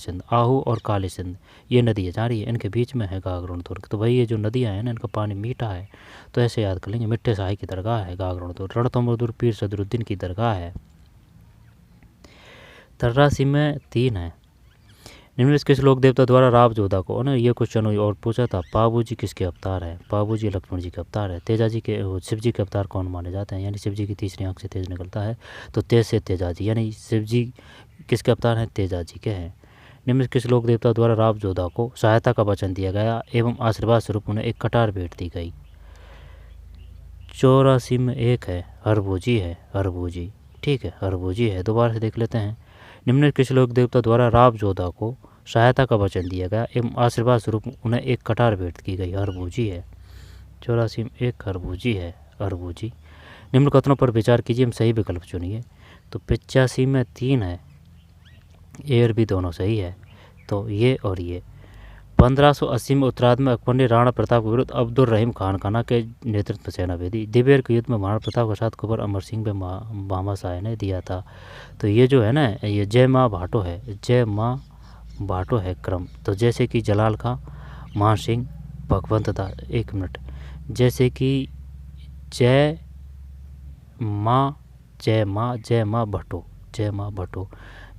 सिंध ये नदी है जा रही है, इनके बीच में है गागरोन दुर्ग। तो भाई ये जो नदियाँ हैं ना, इनका पानी मीठा है, तो ऐसे याद कर लेंगे। मिट्टे शाह की दरगाह है गागरोन दुर्ग। रणथंभौर दुर्ग पीर सदरुद्दीन की दरगाह है। 83 में 3 है। निम्न में किस लोक देवता द्वारा राव जोधा को ना, ये क्वेश्चन और पूछा था, पाबू जी किसके अवतार है? पाबू जी लक्ष्मण जी के अवतार है। तेजा जी के, शिव जी के अवतार कौन माने जाते हैं? यानी शिव जी की तीसरी आंख से तेज निकलता है, तो तेज से तेजा जी, यानी शिव जी किसके अवतार हैं? तेजा जी के हैं। निम्न में किस लोक देवता द्वारा राव जोधा को सहायता का वचन दिया गया एवं आशीर्वाद स्वरूप उन्हें एक कटार भेंट दी गई? 84 में एक है, हरभोजी है, हरभोजी। ठीक है, हरभोजी है। दोबारा से देख लेते हैं। निम्न किस लोक देवता द्वारा राव जोधा को सहायता का वचन दिया गया एवं आशीर्वाद स्वरूप उन्हें एक कटार भेंट की गई? हरभोजी है। 84 में एक हरभोजी है, हरभोजी। निम्न कथनों पर विचार कीजिए, हम सही विकल्प चुनिए। तो 85 में 3 है, ए और बी दोनों सही है, तो ये और ये। 1580 में उत्तरार्ध में अकबर ने राणा प्रताप के विरुद्ध अब्दुल रहीम खान खाना के नेतृत्व में सेना भेजी। दिवेर के युद्ध में महाराणा प्रताप के साथ कुंवर अमर सिंह में भामाशाह ने दिया था। तो ये जो है ना, ये जय माँ भाटो है, जय माँ भाटो है क्रम। तो जैसे कि जलाल खां, मान सिंह, भगवंत दास, 1 मिनट, जैसे कि जय माँ भट्टो, जय माँ भट्टो,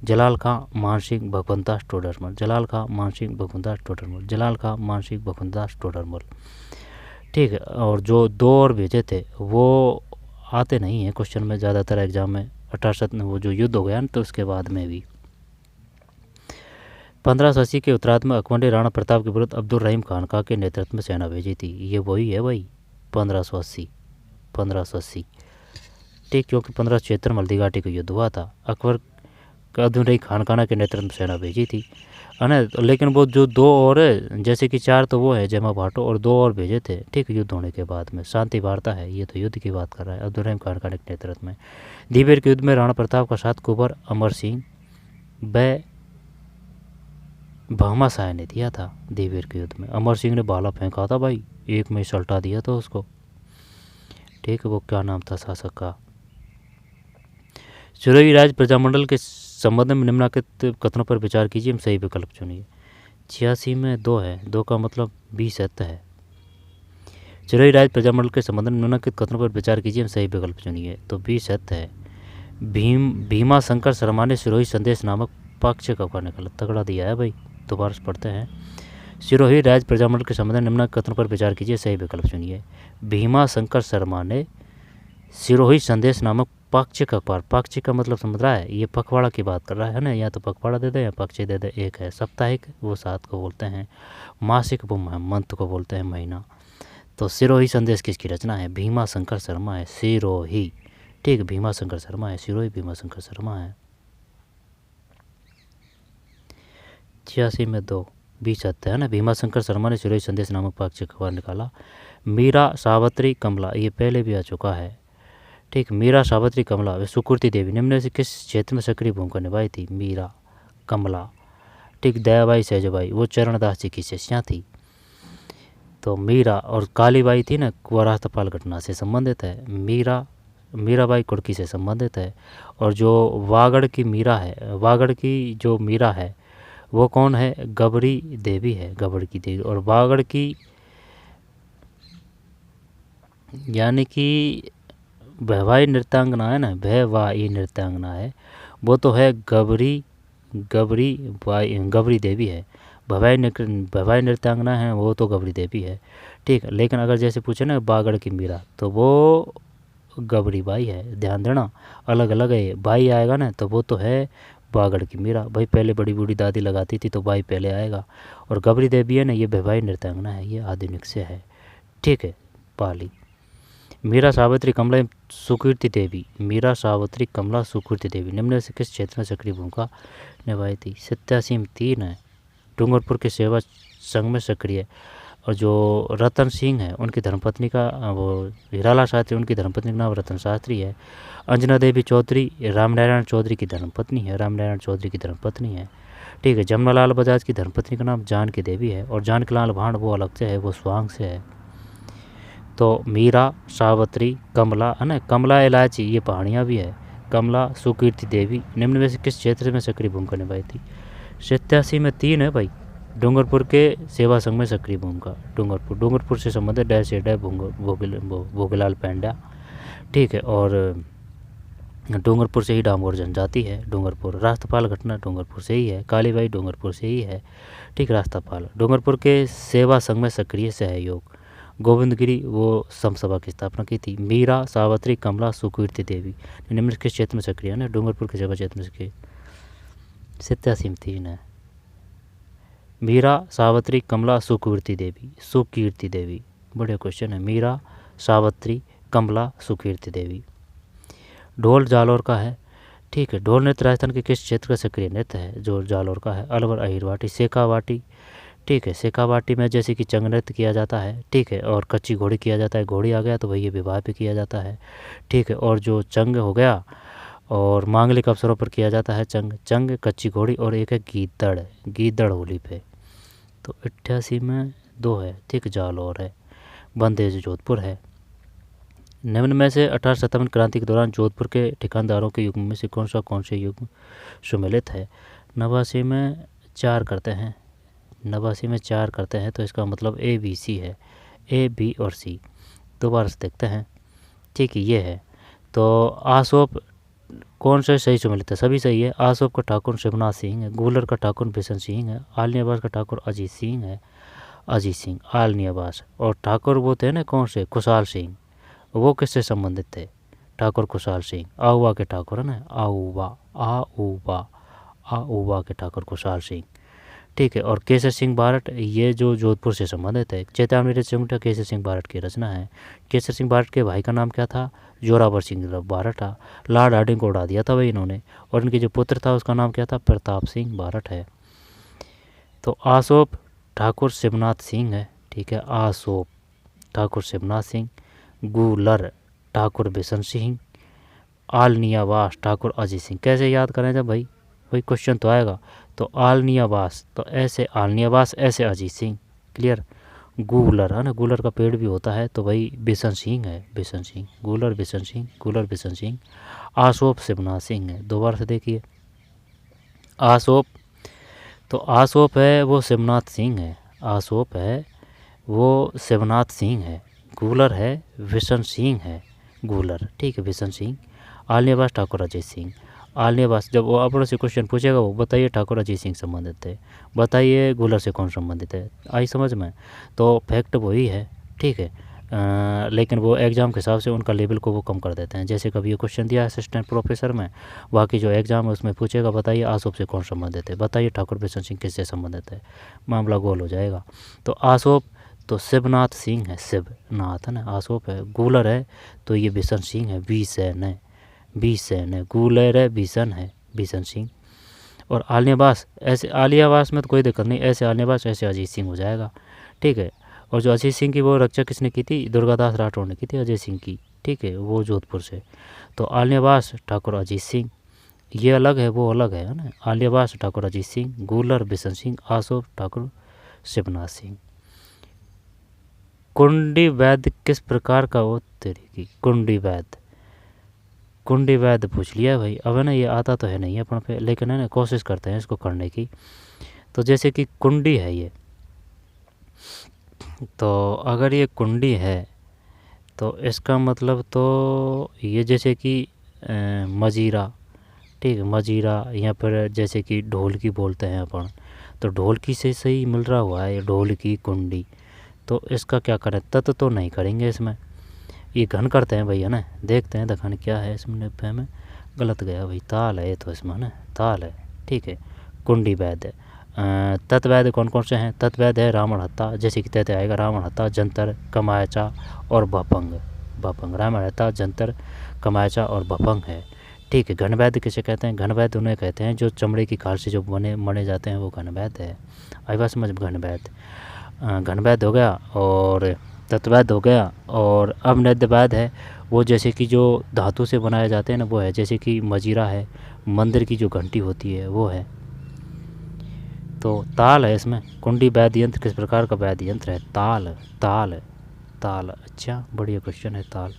जलाल खां, मान सिंह, भगवंत दास टोडरमल, जलाल खां, मान सिंह, भगवंत दास टोडरमल, जलाल खां, मान सिंह, भगवंत दास टोडरमल। ठीक है, और जो 2 और भेजे थे वो आते नहीं हैं क्वेश्चन में ज़्यादातर एग्जाम में। 18 में वो जो युद्ध हो गया ना, तो उसके बाद में भी। 1580 के उत्तरार्ध में अकबर ने राणा प्रताप के विरुद्ध अब्दुल रहीम खान के नेतृत्व में सेना भेजी थी। ये वही है भाई, 1580। ठीक, क्योंकि 1576 में हल्दी घाटी का युद्ध हुआ था। अकबर अब्दुल रहीम खान के नेतृत्व में सेना भेजी थी, है ना। लेकिन वो जो 2 और है, जैसे कि 4 तो वो है जयमा भाटो, और 2 और भेजे थे, ठीक, युद्ध होने के बाद में। शांति वार्ता है, ये तो युद्ध की बात कर रहा है, अब्दुल रहीम खान के नेतृत्व में। दिवेर के युद्ध में राणा प्रताप का साथ कुंवर अमर सिंह व भामाशाह ने दिया था। दिवेर के युद्ध में अमर सिंह ने भाला फेंका था भाई, एक में सल्टा दिया था उसको। ठीक है, वो क्या नाम था शासक का? सिरोही राज प्रजामंडल के संबंध में निम्नलिखित कथनों पर विचार कीजिए, हम सही विकल्प चुनिए। 86 में 2 है, 2 का मतलब 20 सत्य है। सिरोही राज प्रजामंडल के संबंध में निम्नलिखित कथनों पर विचार कीजिए, हम सही विकल्प चुनिए। तो 20 सत्य है। भीमा शंकर शर्मा ने सिरोही संदेश नामक पक्ष का निकाला, तगड़ा दिया है भाई। दोबारा से पढ़ते हैं। सिरोही राज प्रजामंडल के संबंध में निम्नलिखित कथनों पर विचार कीजिए, सही विकल्प चुनिए। भीमा शंकर शर्मा ने सिरोही संदेश नामक पक्ष का अखबार, पक्ष का मतलब समझ रहा है, ये पखवाड़ा की बात कर रहा है ना, या तो पखवाड़ा दे दे या पक्ष दे दे। एक है साप्ताहिक, वो 7 को बोलते हैं, मासिक वो मंथ को बोलते हैं, महीना। तो सिरोही संदेश किसकी रचना है? भीमा शंकर शर्मा है, सिरोही। ठीक, भीमा शंकर शर्मा है, सिरोही भीमा शंकर शर्मा है। 86 में 2, 20 सत्य है ना। भीमा शंकर शर्मा ने सिरोही संदेश नामक पक्ष का अखबार निकाला। मीरा सावित्री कमला, ये पहले भी आ चुका है। ठीक, मीरा सावित्री कमला व सुकृति देवी निम्न से किस क्षेत्र में सक्रिय भूमिका निभाई थी? मीरा, कमला। ठीक, दयाबाई सहजबाई वो चरणदास जी की शिष्या थी। तो मीरा और कालीबाई थी ना, वो राष्ट्रपाल घटना से संबंधित है। मीराबाई कुर्की से संबंधित है। और जो वागड़ की मीरा है, वागड़ की जो मीरा है वो कौन है? गबरी देवी है, गबड़ की देवी। और वागड़ की यानी कि भवाई नृत्यांगना है ना, भवाई नृत्यांगना है, वो तो है गबरी देवी है। भवाई नृत्यांगना है वो तो गबरी देवी है। ठीक, लेकिन अगर जैसे पूछे ना बागड़ की मीरा, तो वो गबरी बाई है। ध्यान देना, अलग अलग है। बाई आएगा ना तो वो तो है बागड़ की मीरा। भाई पहले बड़ी बूढ़ी दादी लगाती थी तो बाई पहले आएगा। और गबरी देवी है ना, ये भवाई नृत्यांगना है, ये आधुनिक से है। ठीक है, पाली। मीरा सावित्री कमला सुकीर्ति देवी, मीरा सावित्री कमला सुकीर्ति देवी निम्न से किस क्षेत्र में सक्रिय भूमिका निभाई थी? 87 में 3 है। डूंगरपुर के सेवा संघ में सक्रिय। और जो रतन सिंह है उनकी धर्मपत्नी का, वो हीरालाल शास्त्री, उनकी धर्मपत्नी का नाम रतन शास्त्री है। अंजना देवी चौधरी रामनारायण चौधरी की धर्मपत्नी है, रामनारायण चौधरी की धर्मपत्नी है। ठीक है, जमनालाल बजाज की धर्मपत्नी का नाम जानकी देवी है। और जानकीलाल भांड वो अलग से है, वो स्वांग से है। तो मीरा सावित्री कमला है ना, कमला इलायची ये पहाड़ियाँ भी है। कमला सुकीर्ति देवी निम्न में से किस क्षेत्र में सक्रिय भूमिका निभाई थी? 87 में 3 है भाई। डूंगरपुर के सेवा संघ में सक्रिय भूमिका। डूंगरपुर से संबंधित डैश है भोगीलाल पेंड्या। ठीक है, और डूंगरपुर से ही डामोर जनजाति है। डूंगरपुर राष्ट्रपाल घटना डूंगरपुर से ही है। कालीबाई डूंगरपुर से ही है। ठीक, राष्ट्रपाल। डूंगरपुर के सेवा संघ में सक्रिय सहयोग। गोविंदगिरी वो समसभा की स्थापना की थी। मीरा सावित्री कमला सुकीर्ति देवी निम्न किस क्षेत्र में सक्रिय है ना? डूंगरपुर के सेवा क्षेत्र में सक्रिय। 87 में 3 है। मीरा सावित्री कमला सुकीर्ति देवी, सुकीर्ति देवी बढ़िया क्वेश्चन है। मीरा सावित्री कमला सुकीर्ति देवी। ढोल जालौर का है, ठीक है। ढोल नृत्य राजस्थान के किस क्षेत्र का सक्रिय नृत्य है, जो जालौर का है? अलवर, अहिरवाटी, सेकावाटी, ठीक है। सेकावाटी में जैसे कि चंग नृत्य किया जाता है, ठीक है, और कच्ची घोड़ी किया जाता है। घोड़ी आ गया तो वही विवाह पे किया जाता है, ठीक है। और जो चंग हो गया और मांगलिक अवसरों पर किया जाता है चंग, चंग, कच्ची घोड़ी, और एक है गीदड़, गीदड़ होली पे। तो 88 में 2 है, ठीक, जालौर है। बंदेज जोधपुर है। निम्न में से 1857 क्रांति के दौरान जोधपुर के ठिकानदारों के युग्म में से कौन से युग्म सम्मिलित है? 89 में 4 करते हैं, 89 में 4 करते हैं, तो इसका मतलब ए बी सी है, ए बी और सी। दोबारा से देखते हैं, ठीक है। ये है तो आसोप कौन सा सही सम्मिलित है? सभी सही है। आसोप का ठाकुर शिवनाथ सिंह है, गूलर का ठाकुर बिशन सिंह है, आलनियाबास का ठाकुर अजीत सिंह है, अजीत सिंह आलनियाबास। और ठाकुर वो थे ना कौन से? खुशहाल सिंह, वो किससे संबंधित थे? ठाकुर खुशहाल सिंह, आहुआ के ठाकुर है ना, आहुआ, आहुआ, आहुआ के ठाकुर खुशहाल सिंह, ठीक है। और केसर सिंह बारट, ये जो जोधपुर से संबंधित है। चेतावनी चिमटा केसर सिंह बारट की रचना है। केसर सिंह बारट के भाई का नाम क्या था? जोरावर सिंह बारट था। लॉर्ड हार्डिंग को उड़ा दिया था भाई इन्होंने। और इनके जो पुत्र था उसका नाम क्या था? प्रताप सिंह बारट है। तो आसोप ठाकुर शिवनाथ सिंह है, ठीक है। आसोप ठाकुर शिवनाथ सिंह, गूलर ठाकुर बिशन सिंह, आलनियावास ठाकुर अजीत सिंह। कैसे याद करें जब भाई वही क्वेश्चन तो आएगा। तो आलनियावास तो ऐसे आलनियावास, ऐसे अजीत सिंह, क्लियर। गूलर है ना, गूलर का पेड़ भी होता है, तो भाई बिशन सिंह है, बिशन सिंह, गूलर बिशन सिंह, गूलर बिशन सिंह। आसोप शिवनाथ सिंह है। दोबारा से देखिए, आसोप तो आसोप है वो शिवनाथ सिंह है, आसोप है वो शिवनाथ सिंह है। गूलर है बिशन सिंह है, गूलर, ठीक है, बिशन सिंह। आलनियावास ठाकुर अजीत सिंह, आलनियावास। जब वो अपने से क्वेश्चन पूछेगा वो बताइए ठाकुर अजीत सिंह संबंधित है, बताइए गूलर से कौन संबंधित है। आई समझ में? तो फैक्ट वही है, ठीक है। लेकिन वो एग्ज़ाम के हिसाब से उनका लेवल को वो कम कर देते हैं। जैसे कभी ये क्वेश्चन दिया असिस्टेंट प्रोफेसर में, बाकी जो एग्ज़ाम है उसमें पूछेगा बताइए आसोप से कौन संबंधित है, बताइए ठाकुर बिशन सिंह किससे संबंधित है, मामला गोल हो जाएगा। तो आसोप तो शिवनाथ सिंह है, शिवनाथ है ना, आसोप है। गूलर है तो ये बिशन सिंह है, बीसन है, बीसन है। गूलर है, बीसन है, बीसन सिंह। और आलियाबास, ऐसे आलियाबास में तो कोई दिक्कत नहीं, ऐसे आलियाबास ऐसे अजीत सिंह हो जाएगा, ठीक है। और जो अजीत सिंह की वो रक्षा किसने की थी? दुर्गादास राठौड़ ने की थी अजय सिंह की, ठीक है, वो जोधपुर से। तो आलियाबास ठाकुर अजीत सिंह, ये अलग है वो अलग है ना। आलियाबास ठाकुर अजीत सिंह, गूलर बिशन सिंह, आसोप ठाकुर शिवनाथ सिंह। कुंडी वैद्य किस प्रकार का? वो तेरी की कुंडी वैद्य, कुंडी वैद्य पूछ लिया भाई। अब है ना, ये आता तो है नहीं अपन पे, लेकिन है ना कोशिश करते हैं इसको करने की। तो जैसे कि कुंडी है ये, तो अगर ये कुंडी है तो इसका मतलब तो ये जैसे कि मजीरा, ठीक है, मजीरा, या फिर जैसे कि ढोलकी बोलते हैं अपन, तो ढोलकी से सही मिल रहा हुआ है ये ढोलकी कुंडी। तो इसका क्या करें? तत्व तो नहीं करेंगे इसमें, ये घन करते हैं भैया ना। देखते हैं दखन क्या है इसमें, पे में गलत गया भाई, ताल है ये तो इसमें ना, ताल है, ठीक है। कुंडी वैद्य। तत्वैद्य कौन कौन से हैं? तत्वैद्य है रावण हत्ता, जैसे कि तैते आएगा रावण हत्ता, जंतर, कमायचा और भपंग, भपंग। रावण हत्ता, जंतर, कमायचा और भपंग है, ठीक है। घनवैद्य किसे कहते हैं? घनवैद्य उन्हें कहते हैं जो चमड़े की खाल से जो मने जाते हैं, वो घनवैद्य है। आई बात समझ? घनवैद्य, घनवैद्य हो गया, और तत्वैद्य हो गया, और अब नैद्यवैद्य है वो जैसे कि जो धातु से बनाए जाते हैं ना, वो है, जैसे कि मजीरा है, मंदिर की जो घंटी होती है वो है। तो ताल है इसमें। कुंडी वैद्य यंत्र किस प्रकार का वैद्य यंत्र है? ताल, ताल, ताल। अच्छा, बढ़िया क्वेश्चन है, ताल।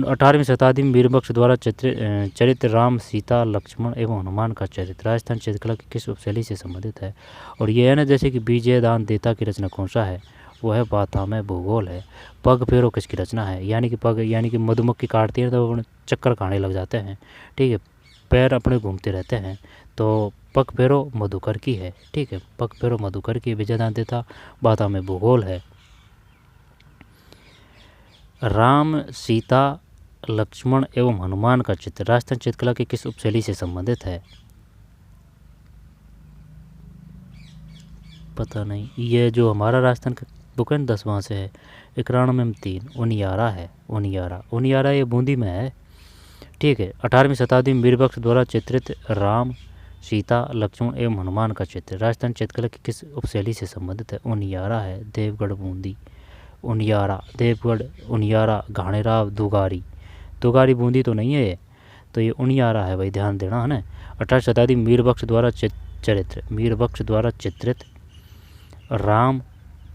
18वीं शताब्दी में वीरबक्श द्वारा चरित्र राम, सीता, लक्ष्मण एवं हनुमान का चरित्र राजस्थान चित्रकला की किस उपशैली से संबंधित है? और ये है ना, जैसे कि विजय दान देता की रचना कौन सा है? वो है बाता में भूगोल है। पग फेरो किसकी रचना है? यानी कि पग, यानी कि मधुमक्खी काटती है तो अपने चक्कर खाने लग जाते हैं, ठीक है, पैर अपने घूमते रहते हैं, तो पग फेरो मधुकर की है, ठीक है, पग फेरो मधुकर की। विजय दान देता बाता में भूगोल है। राम, सीता, लक्ष्मण एवं हनुमान का चित्र राजस्थान चित्रकला की किस उपशैली से संबंधित है? पता नहीं, ये जो हमारा राजस्थान का बुक है न 10 वहाँ से है। 91 में 3 उनियारा है। उनियारा ये बूंदी में है, ठीक है। 18वीं शताब्दी में वीरबक्स द्वारा चित्रित राम, सीता, लक्ष्मण एवं हनुमान का चित्र राजस्थान चित्रकला की किस उपशैली से संबंधित है? उनियारा है, देवगढ़ बूंदी। उनियारा, देवगढ़, उनियारा, घाणेराव, दुगारी बूंदी तो नहीं है ये, तो ये उनियारा है भाई, ध्यान देना है ना। 18वीं शताब्दी में वीरबक्स द्वारा चित्रित राम,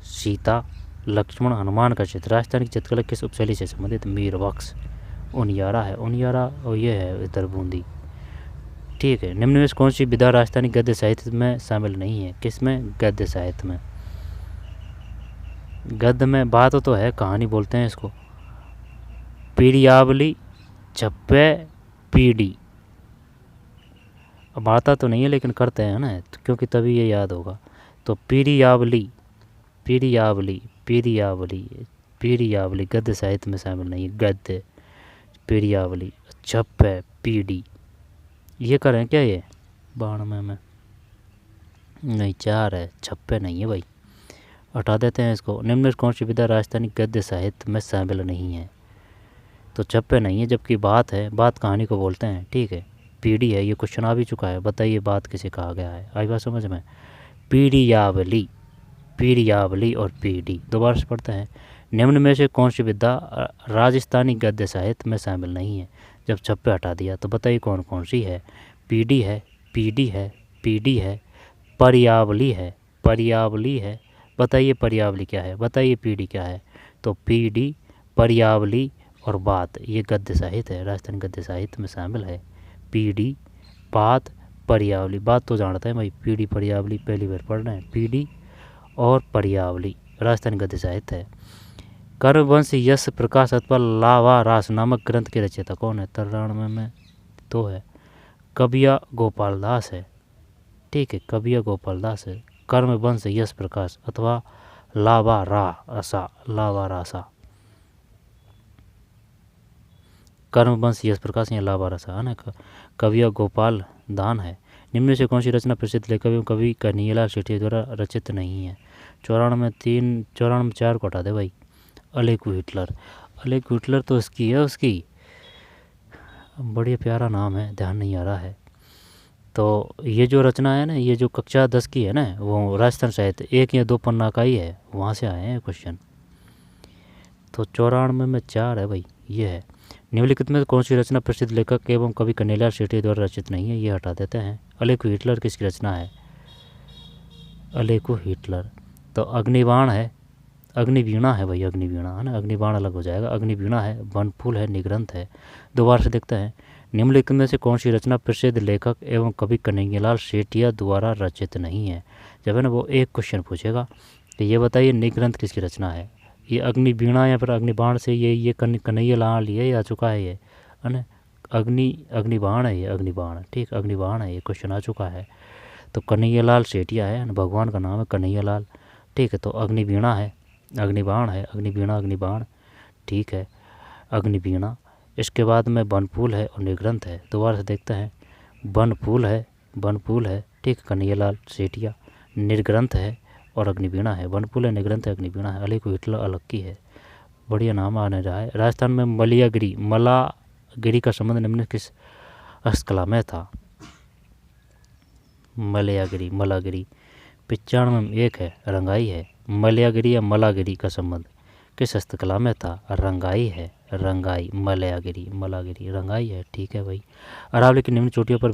सीता, लक्ष्मण, हनुमान का चित्र राजस्थान की चित्रकला किस उपशैली से संबंधित? मीरबक्स। उनियारा है, उनियारा और ये है इधर बूंदी, ठीक है। निम्न में कौन सी विधा राजस्थानी गद्य साहित्य में शामिल नहीं है? किसमें? गद्य साहित्य में। गद्य में बात तो है, कहानी बोलते हैं इसको। पीड़ियावली, छप्पे, पीढ़ी। अब आता तो नहीं है लेकिन करते हैं ना, क्योंकि तभी ये याद होगा। तो पीड़ियावली गद्य साहित्य में शामिल नहीं है। गद्य, पीड़ियावली, छप्पे, पीढ़ी, ये करें क्या? ये 92 में नहीं, 4 है, छप्पे नहीं है भाई, हटा देते हैं इसको। निम्न में कौन सी विधा राजस्थानी गद्य साहित्य में शामिल नहीं है? तो छप्पे नहीं है, जबकि बात है, बात कहानी को बोलते हैं, ठीक है। पीढ़ी है, ये क्वेश्चन आ भी चुका है, बताइए बात किसे कहा गया है? आई बात समझ में? पीड़ियावली और पीढ़ी, दोबारा से पढ़ते हैं। निम्न में से कौन सी विधा राजस्थानी गद्य साहित्य में शामिल नहीं है? जब छप्पे हटा दिया तो बताइए कौन कौन सी है? पीढ़ी है, परियावली है, बताइए परियावली क्या है, बताइए पीढ़ी क्या है? तो पीढ़ी, परियावली और बात, ये गद्य साहित्य है, राजस्थानी गद्य साहित्य में शामिल है। पीढ़ी, बात, परियावली। बात तो जानते हैं भाई, पीढ़ी परियावली पहली बार पढ़ रहे हैं। पीढ़ी और परियावली राजस्थानी गद्य साहित्य है। कर्मवंश यश प्रकाश अथवा लावा रास नामक ग्रंथ के रचयिता कौन है? 93 में 2 है, कविया गोपाल दास है, ठीक है, कविया गोपाल दास है। कर्मवंश यश प्रकाश अथवा लावा रासा, कर्मवंश यश प्रकाश या लावा रासा है ना, कविया गोपाल दान है। निम्न में से कौन सी रचना प्रसिद्ध लेखक एवं कवि कन्हैयालाल सेठी द्वारा रचित नहीं है? 94 में 4 को हटा दे भाई। अलेकू हिटलर तो उसकी है, उसकी बढ़िया प्यारा नाम है, ध्यान नहीं आ रहा है। तो ये जो रचना है ना, ये जो कक्षा 10 की है ना, वो राजस्थान साहित्य 1 या 2 पन्ना का ही है, वहाँ से आए हैं क्वेश्चन। तो 94 में 4 है भाई, ये है। निम्नलिखित में कौन सी रचना प्रसिद्ध लेखक एवं कवि कन्हैयालाल सेठी द्वारा रचित नहीं है? ये हटा देते हैं। अलेकू हिटलर किसकी रचना है? अलेकू हिटलर तो अग्निबाण है, अग्निवीणा है भाई, अग्निवीणा है ना, अग्निबाण अलग हो जाएगा। अग्निवीणा है, बनफूल है, निग्रंथ है। दोबारा से देखते हैं। निम्नलिखित में से कौन सी रचना प्रसिद्ध लेखक एवं कवि कन्हैयालाल सेठिया द्वारा रचित नहीं है? जब है ना वो एक क्वेश्चन पूछेगा तो ये बताइए निग्रंथ किसकी रचना है? ये अग्निवीणा या फिर अग्निबाण से ये कन्हैयालाल ये आ चुका है, ये है ना, अग्निबाण है, ये अग्निबाण, ठीक, अग्निबाण है, ये क्वेश्चन आ चुका है। तो कन्हैयालाल सेठिया है, भगवान का नाम है कन्हैयालाल, ठीक है। तो अग्निवीणा है, अग्निबाण है, अग्निवीणा, अग्निबाण, ठीक है, अग्निवीणा। इसके बाद में बनफूल है और निग्रंथ है। दोबारा से देखते हैं। बनफूल है, ठीक, कन्हैयालाल सेठिया। निर्ग्रंथ है और अग्निवीणा है। बनफूल है, निग्रंथ है, अग्निवीणा है। अलेकू हिटलर अलग की है, बढ़िया नाम आने रहा है। राजस्थान में मलागिरी का संबंध निम्न किस हस्तकला में था? मलागिरी 95 में 1 है, रंगाई है। मलयागिरी या मलागिरी का संबंध किस हस्तकला में था? रंगाई है, रंगाई, मलागिरी रंगाई है, ठीक है भाई। अरावली की निम्न चोटियों पर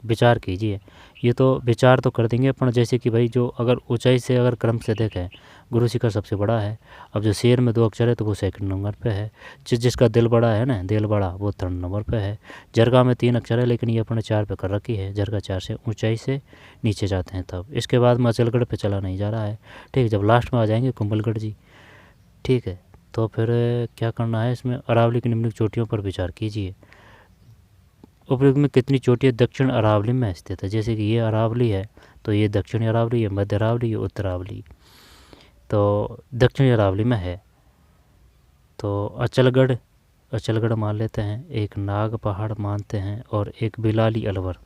विचार कीजिए। ये तो विचार तो कर देंगे अपन, जैसे कि भाई जो अगर ऊंचाई से अगर क्रम से देखें, गुरु शिखर सबसे बड़ा है। अब जो शेर में 2 अक्षर है तो वो 2nd नंबर पे है। जिसका दिल बड़ा है ना, दिल बड़ा, वो 3rd नंबर पे है। जरगा में 3 अक्षर है, लेकिन ये अपने 4 पे कर रखी है। जरगा 4 से ऊंचाई से नीचे जाते हैं तब। इसके बाद में अचलगढ़ पे चला नहीं जा रहा है, ठीक। जब लास्ट में आ जाएंगे कुंभलगढ़ जी, ठीक है। तो फिर क्या करना है इसमें? अरावली की निम्नलिखित चोटियों पर विचार कीजिए। उपयुक्त में कितनी चोटियाँ दक्षिण अरावली में स्थित है? जैसे कि ये अरावली है तो ये दक्षिणी अरावली है, मध्य अरावली, ये उत्तर अरावली, तो दक्षिणी अरावली में है। तो अचलगढ़ मान लेते हैं, एक नाग पहाड़ मानते हैं और एक बिलाली अलवर।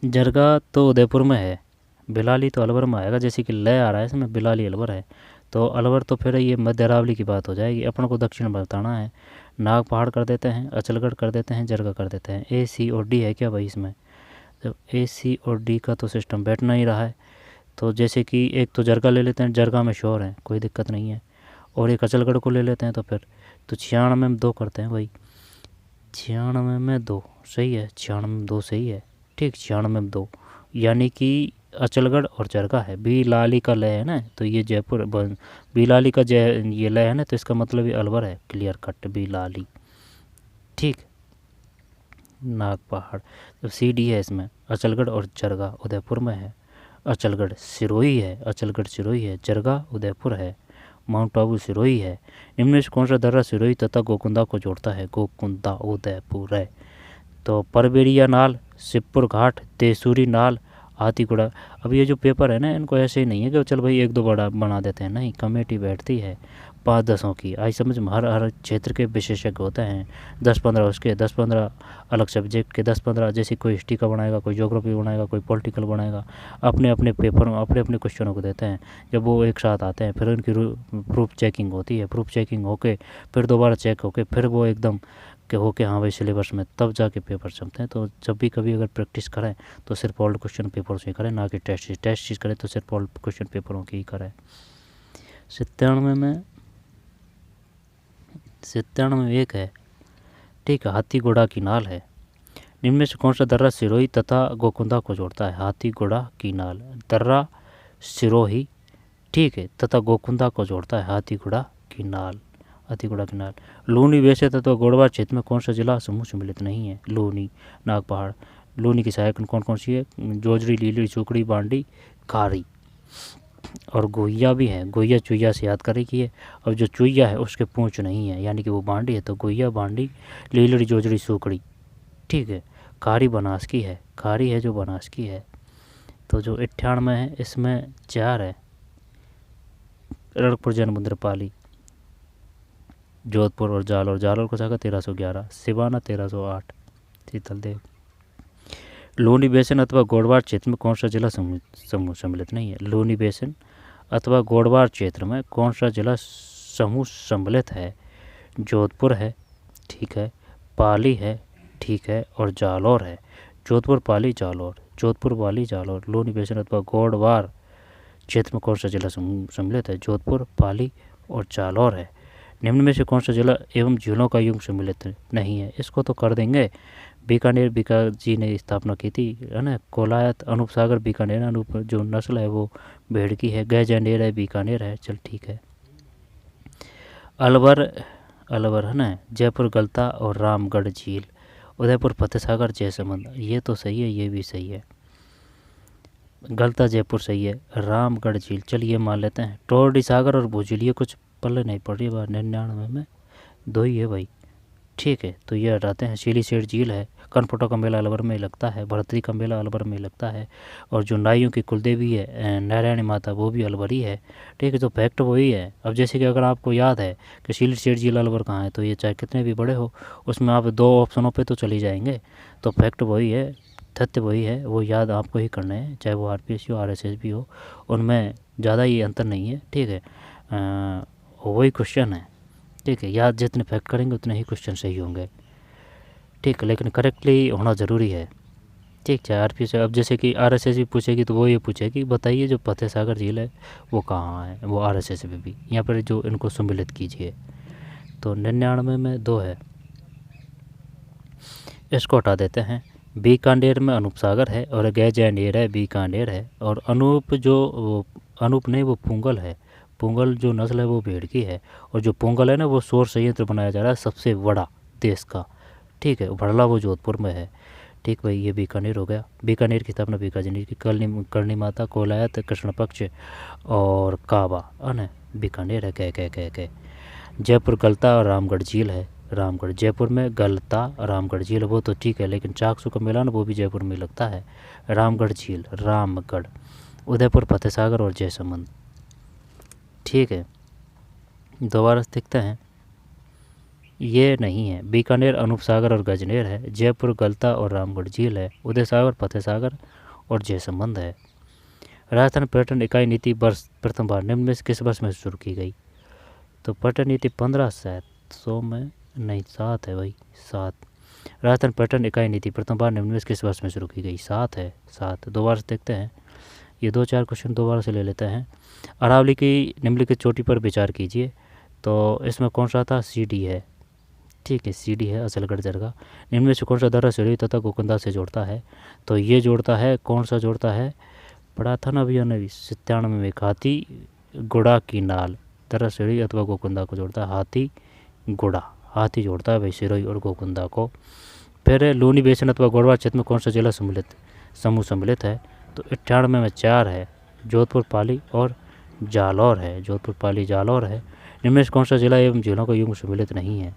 जरगा तो उदयपुर में है, बिलाली तो अलवर में आएगा, जैसे कि लय आ रहा है इसमें, बिलाली अलवर है तो अलवर तो फिर ये मध्य अरावली की बात हो जाएगी। अपन को दक्षिण बताना है। नाग पहाड़ कर देते हैं, अचलगढ़ कर देते हैं, जरगा कर देते हैं। ए सी और डी है क्या भाई इसमें? जब ए सी और डी का तो सिस्टम बैठना ही रहा है। तो जैसे कि एक तो जरगा ले लेते हैं, जरगा में शोर है, कोई दिक्कत नहीं है। और एक अचलगढ़ को ले लेते हैं तो फिर तो 96 में 2 करते हैं भाई। 96 में 2 सही है, 96 में 2 सही है। ठीक, 96 में 2 यानी कि अचलगढ़ और जरगा है। बी लाली का लय है ना, तो ये जयपुर बी लाली का ये लय है ना, तो इसका मतलब ये अलवर है। क्लियर कट बी लाली। ठीक, नाग पहाड़ तो सी डी है इसमें। अचलगढ़ और जरगा उदयपुर में है। अचलगढ़ सिरोही है, अचलगढ़ सिरोही है। जरगा उदयपुर है। माउंट आबू सिरोही है। निम्न में से कौन सा दर्रा सिरोही तथा गोकुंदा को जोड़ता है? गोकुंदा उदयपुर है। तो परबेड़िया नाल, शिवपुर घाट, तेसूरी नाल, हाथीगुड़ा। अब ये जो पेपर है ना, इनको ऐसे ही नहीं है कि चल भाई 1-2 बड़ा बना देते हैं, नहीं, कमेटी बैठती है 5-10 की। आई समझ में, हर क्षेत्र के विशेषज्ञ होते हैं। 10-15 उसके, 10-15 अलग सब्जेक्ट के, 10-15 जैसे कोई हिस्ट्री का बनाएगा, कोई ज्योग्राफी बनाएगा, कोई पॉलिटिकल बनाएगा। अपने अपने पेपर अपने अपने क्वेश्चनों को देते हैं। जब वो एक साथ आते हैं फिर उनकी प्रूफ चेकिंग होती है। प्रूफ चेकिंग होके फिर दोबारा चेक होके फिर वो एकदम कि हो के हाँ भाई सिलेबस में, तब जाके पेपर जमते हैं। तो जब भी कभी अगर प्रैक्टिस करें तो सिर्फ ओल्ड क्वेश्चन पेपर से करें, ना कि टेस्ट चीज़ करें तो सिर्फ ओल्ड क्वेश्चन पेपरों की ही करें। 97 में 1 है। ठीक है, हाथीगुड़ा की नाल है। निम्न में से कौन सा दर्रा सिरोही तथा गोकुंदा को जोड़ता है? हाथीगुड़ा की नाल, दर्रा सिरोही, ठीक है, तथा गोकुंदा को जोड़ता है हाथीगुड़ा की नाल। हाथीगुड़ा की नाल। लूनी वैसे तत्व गोड़वार क्षेत्र में कौन सा जिला समूह सम्मिलित नहीं है? लूनी, नाग पहाड़। लूनी की सहायक कौन कौन सी है? जोजरी, लीली, चूकड़ी, बांडी, खारी। और गोहिया भी है। गोहिया चुहिया से याद करेगी है। और जो चुहिया है उसके पूंछ नहीं है, यानी कि वो बांडी है। तो गोहिया, बांडी, लीलड़ी, जोजड़ी, सूकड़ी। ठीक है, खारी बनास की है। खारी है जो बनास की है। तो जो 98 है इसमें 4 है। रणकपुर, जैन पाली, जोधपुर और जालौर। जालौर को जाएगा 1311। सिवाना 1308। शीतलदेव। लूनी बेसिन अथवा गोड़वार क्षेत्र में कौन सा जिला समूह सम्मिलित नहीं है? लूनी बेसिन अथवा गोड़वार क्षेत्र में कौन सा जिला समूह सम्मिलित है? जोधपुर है, ठीक है, पाली है, ठीक है, और जालौर है। जोधपुर, पाली, जालौर। जोधपुर, पाली, जालौर। लूनी बेसिन अथवा गोड़वार क्षेत्र में कौन सा जिला समूह सम्मिलित है? जोधपुर, पाली और जालौर है। निम्न में से कौन सा जिला एवं झीलों का युग सम्मिलित नहीं है? इसको तो कर देंगे। बीकानेर, बीका जी ने स्थापना की थी, है ना। कोलायत, अनूप सागर, बीकानेर। अनूप जो नस्ल है वो भेड़ की है। गैजानेर है, बीकानेर है। चल ठीक है। अलवर, अलवर है ना। जयपुर, गलता और रामगढ़ झील। उदयपुर, फतेह सागर, जयसमंद। ये तो सही है, ये भी सही है। गलता जयपुर सही है। रामगढ़ झील चलिए मान लेते हैं। टोरडी सागर और भूझील ये कुछ पल्ले नहीं पड़ रही है। 99 में 2 ही है भाई। ठीक है, तो ये हटाते हैं। सीली सेठ झील है। कनफोटा का मेला अलवर में लगता है। भरतरी का मेला अलवर में लगता है। और जो नाइयों की कुलदेवी है नारायणी माता, वो भी अलवर ही है। ठीक है, तो फैक्ट वही है। अब जैसे कि अगर आपको याद है कि सीली सेठ झील अलवर कहाँ है, तो ये चाहे कितने भी बड़े हो उसमें आप 2 ऑप्शनों पर तो चली जाएंगे। तो फैक्ट वही है, तथ्य वही है, वो याद आपको ही करने हैं, चाहे वो RPSC हो, RSS भी हो, उनमें ज़्यादा ही अंतर नहीं है। ठीक है, वही क्वेश्चन है। ठीक है, याद जितने फैक्ट करेंगे उतने ही क्वेश्चन सही होंगे। ठीक है, लेकिन करेक्टली होना ज़रूरी है। ठीक, चाहे RPSC, अब जैसे कि RSS भी पूछेगी तो वो ये पूछेगी बताइए जो फतेह सागर झील है वो कहाँ है, वो RSS में भी यहाँ पर जो इनको सम्मिलित कीजिए। तो 99 में 2 है, इसको हटा देते हैं। बीकानेर में अनूप सागर है और गैजानेर है, बीकानेर है। और अनूप जो अनूप नहीं, वो पुंगल है। पुंगल जो नस्ल है वो भेड़ की है। और जो पुंगल है ना, वो सौर संयंत्र बनाया जा रहा है सबसे बड़ा देश का। ठीक है, भड़ला वो जोधपुर में है। ठीक भाई, ये बीकानेर हो गया। बीकानेर की स्थापना बीकानेर की करणी माता, कोलायत, कृष्ण पक्ष और काबा, है ना, बीकानेर है। कह जयपुर, गलता और रामगढ़ झील है। रामगढ़, जयपुर में गलता, रामगढ़ झील, वो तो ठीक है, लेकिन चाकसू का मेला ना वो भी जयपुर में लगता है। रामगढ़ झील, रामगढ़। उदयपुर, फतेह सागर और जयसमंद। ठीक है, दोबारा देखते हैं। ये नहीं है। बीकानेर, अनूप सागर और गजनेर है। जयपुर, गलता और रामगढ़ झील है। उदय सागर, फतेह सागर और जयसमंद है। राजस्थान पर्यटन इकाई नीति वर्ष प्रथम बार निम्न में से किस वर्ष में शुरू की गई? तो पर्यटन नीति 15 शायद 100 में नहीं 7 है भाई 7। राजस्थान पर्यटन इकाई नीति प्रथम बार निम्न में से किस वर्ष में शुरू की गई? 7 है 7। दोबारा से देखते हैं, ये 2-4 क्वेश्चन दोबारा से ले लेते हैं। अरावली की निम्नलिखित चोटी पर विचार कीजिए, तो इसमें कौन सा था? CD है, ठीक है CD है असलगढ़ दरगाह। निम्न में से कौन सा दर्रा सिरोही तथा गोकुंदा से जोड़ता है? तो ये जोड़ता है, कौन सा जोड़ता है? पढ़ा था ना अभी 97 में, हाथी गुड़ा की नाल दर्रा सिरोही अथवा गोकुंदा को जोड़ता है। हाथी गुड़ा, हाथी जोड़ता है भाई सिरोही और गोकुंदा को। फिर लूनी बेसिन अथवा गोड़वा क्षेत्र में कौन सा जिला समूह सम्मिलित है? तो 98 में 4 है, जोधपुर, पाली और जालौर है। जोधपुर, पाली, जालौर है। निम्न में से कौन सा जिला एवं झीलों का युग्म सम्मिलित नहीं है?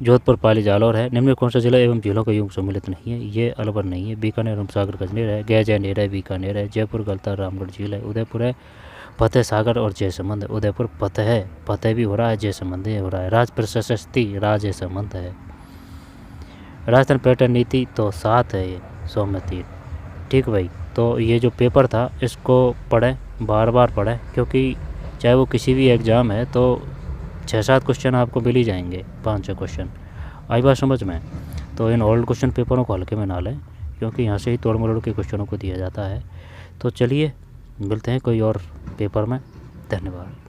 जोधपुर, पाली, जालौर है। निम्न में कौन सा जिला एवं झीलों का युग्म सम्मिलित नहीं है? ये अलवर नहीं है। बीकानेर, रूपसागर, गजनेर है। गैजैनेर है, बीकानेर है। जयपुर, गलता, रामगढ़ झील है। उदयपुर है, फतेह सागर और जयसमंद है। उदयपुर फतेह भी हो रहा है, जयसमंद हो रहा है। राज प्रशस्ति राजसमंद है। राजस्थान पर्यटन नीति तो 7 है, ये 100 में 3। ठीक भाई, तो ये जो पेपर था इसको पढ़ें, बार बार पढ़ें, क्योंकि चाहे वो किसी भी एग्ज़ाम है तो 6-7 क्वेश्चन आपको मिल ही जाएंगे, 5-6 क्वेश्चन। आई बात समझ में? तो इन ओल्ड क्वेश्चन पेपरों को हल्के में ना लें, क्योंकि यहाँ से ही तोड़ मरोड़ के क्वेश्चनों को दिया जाता है। तो चलिए मिलते हैं कोई और पेपर में। धन्यवाद।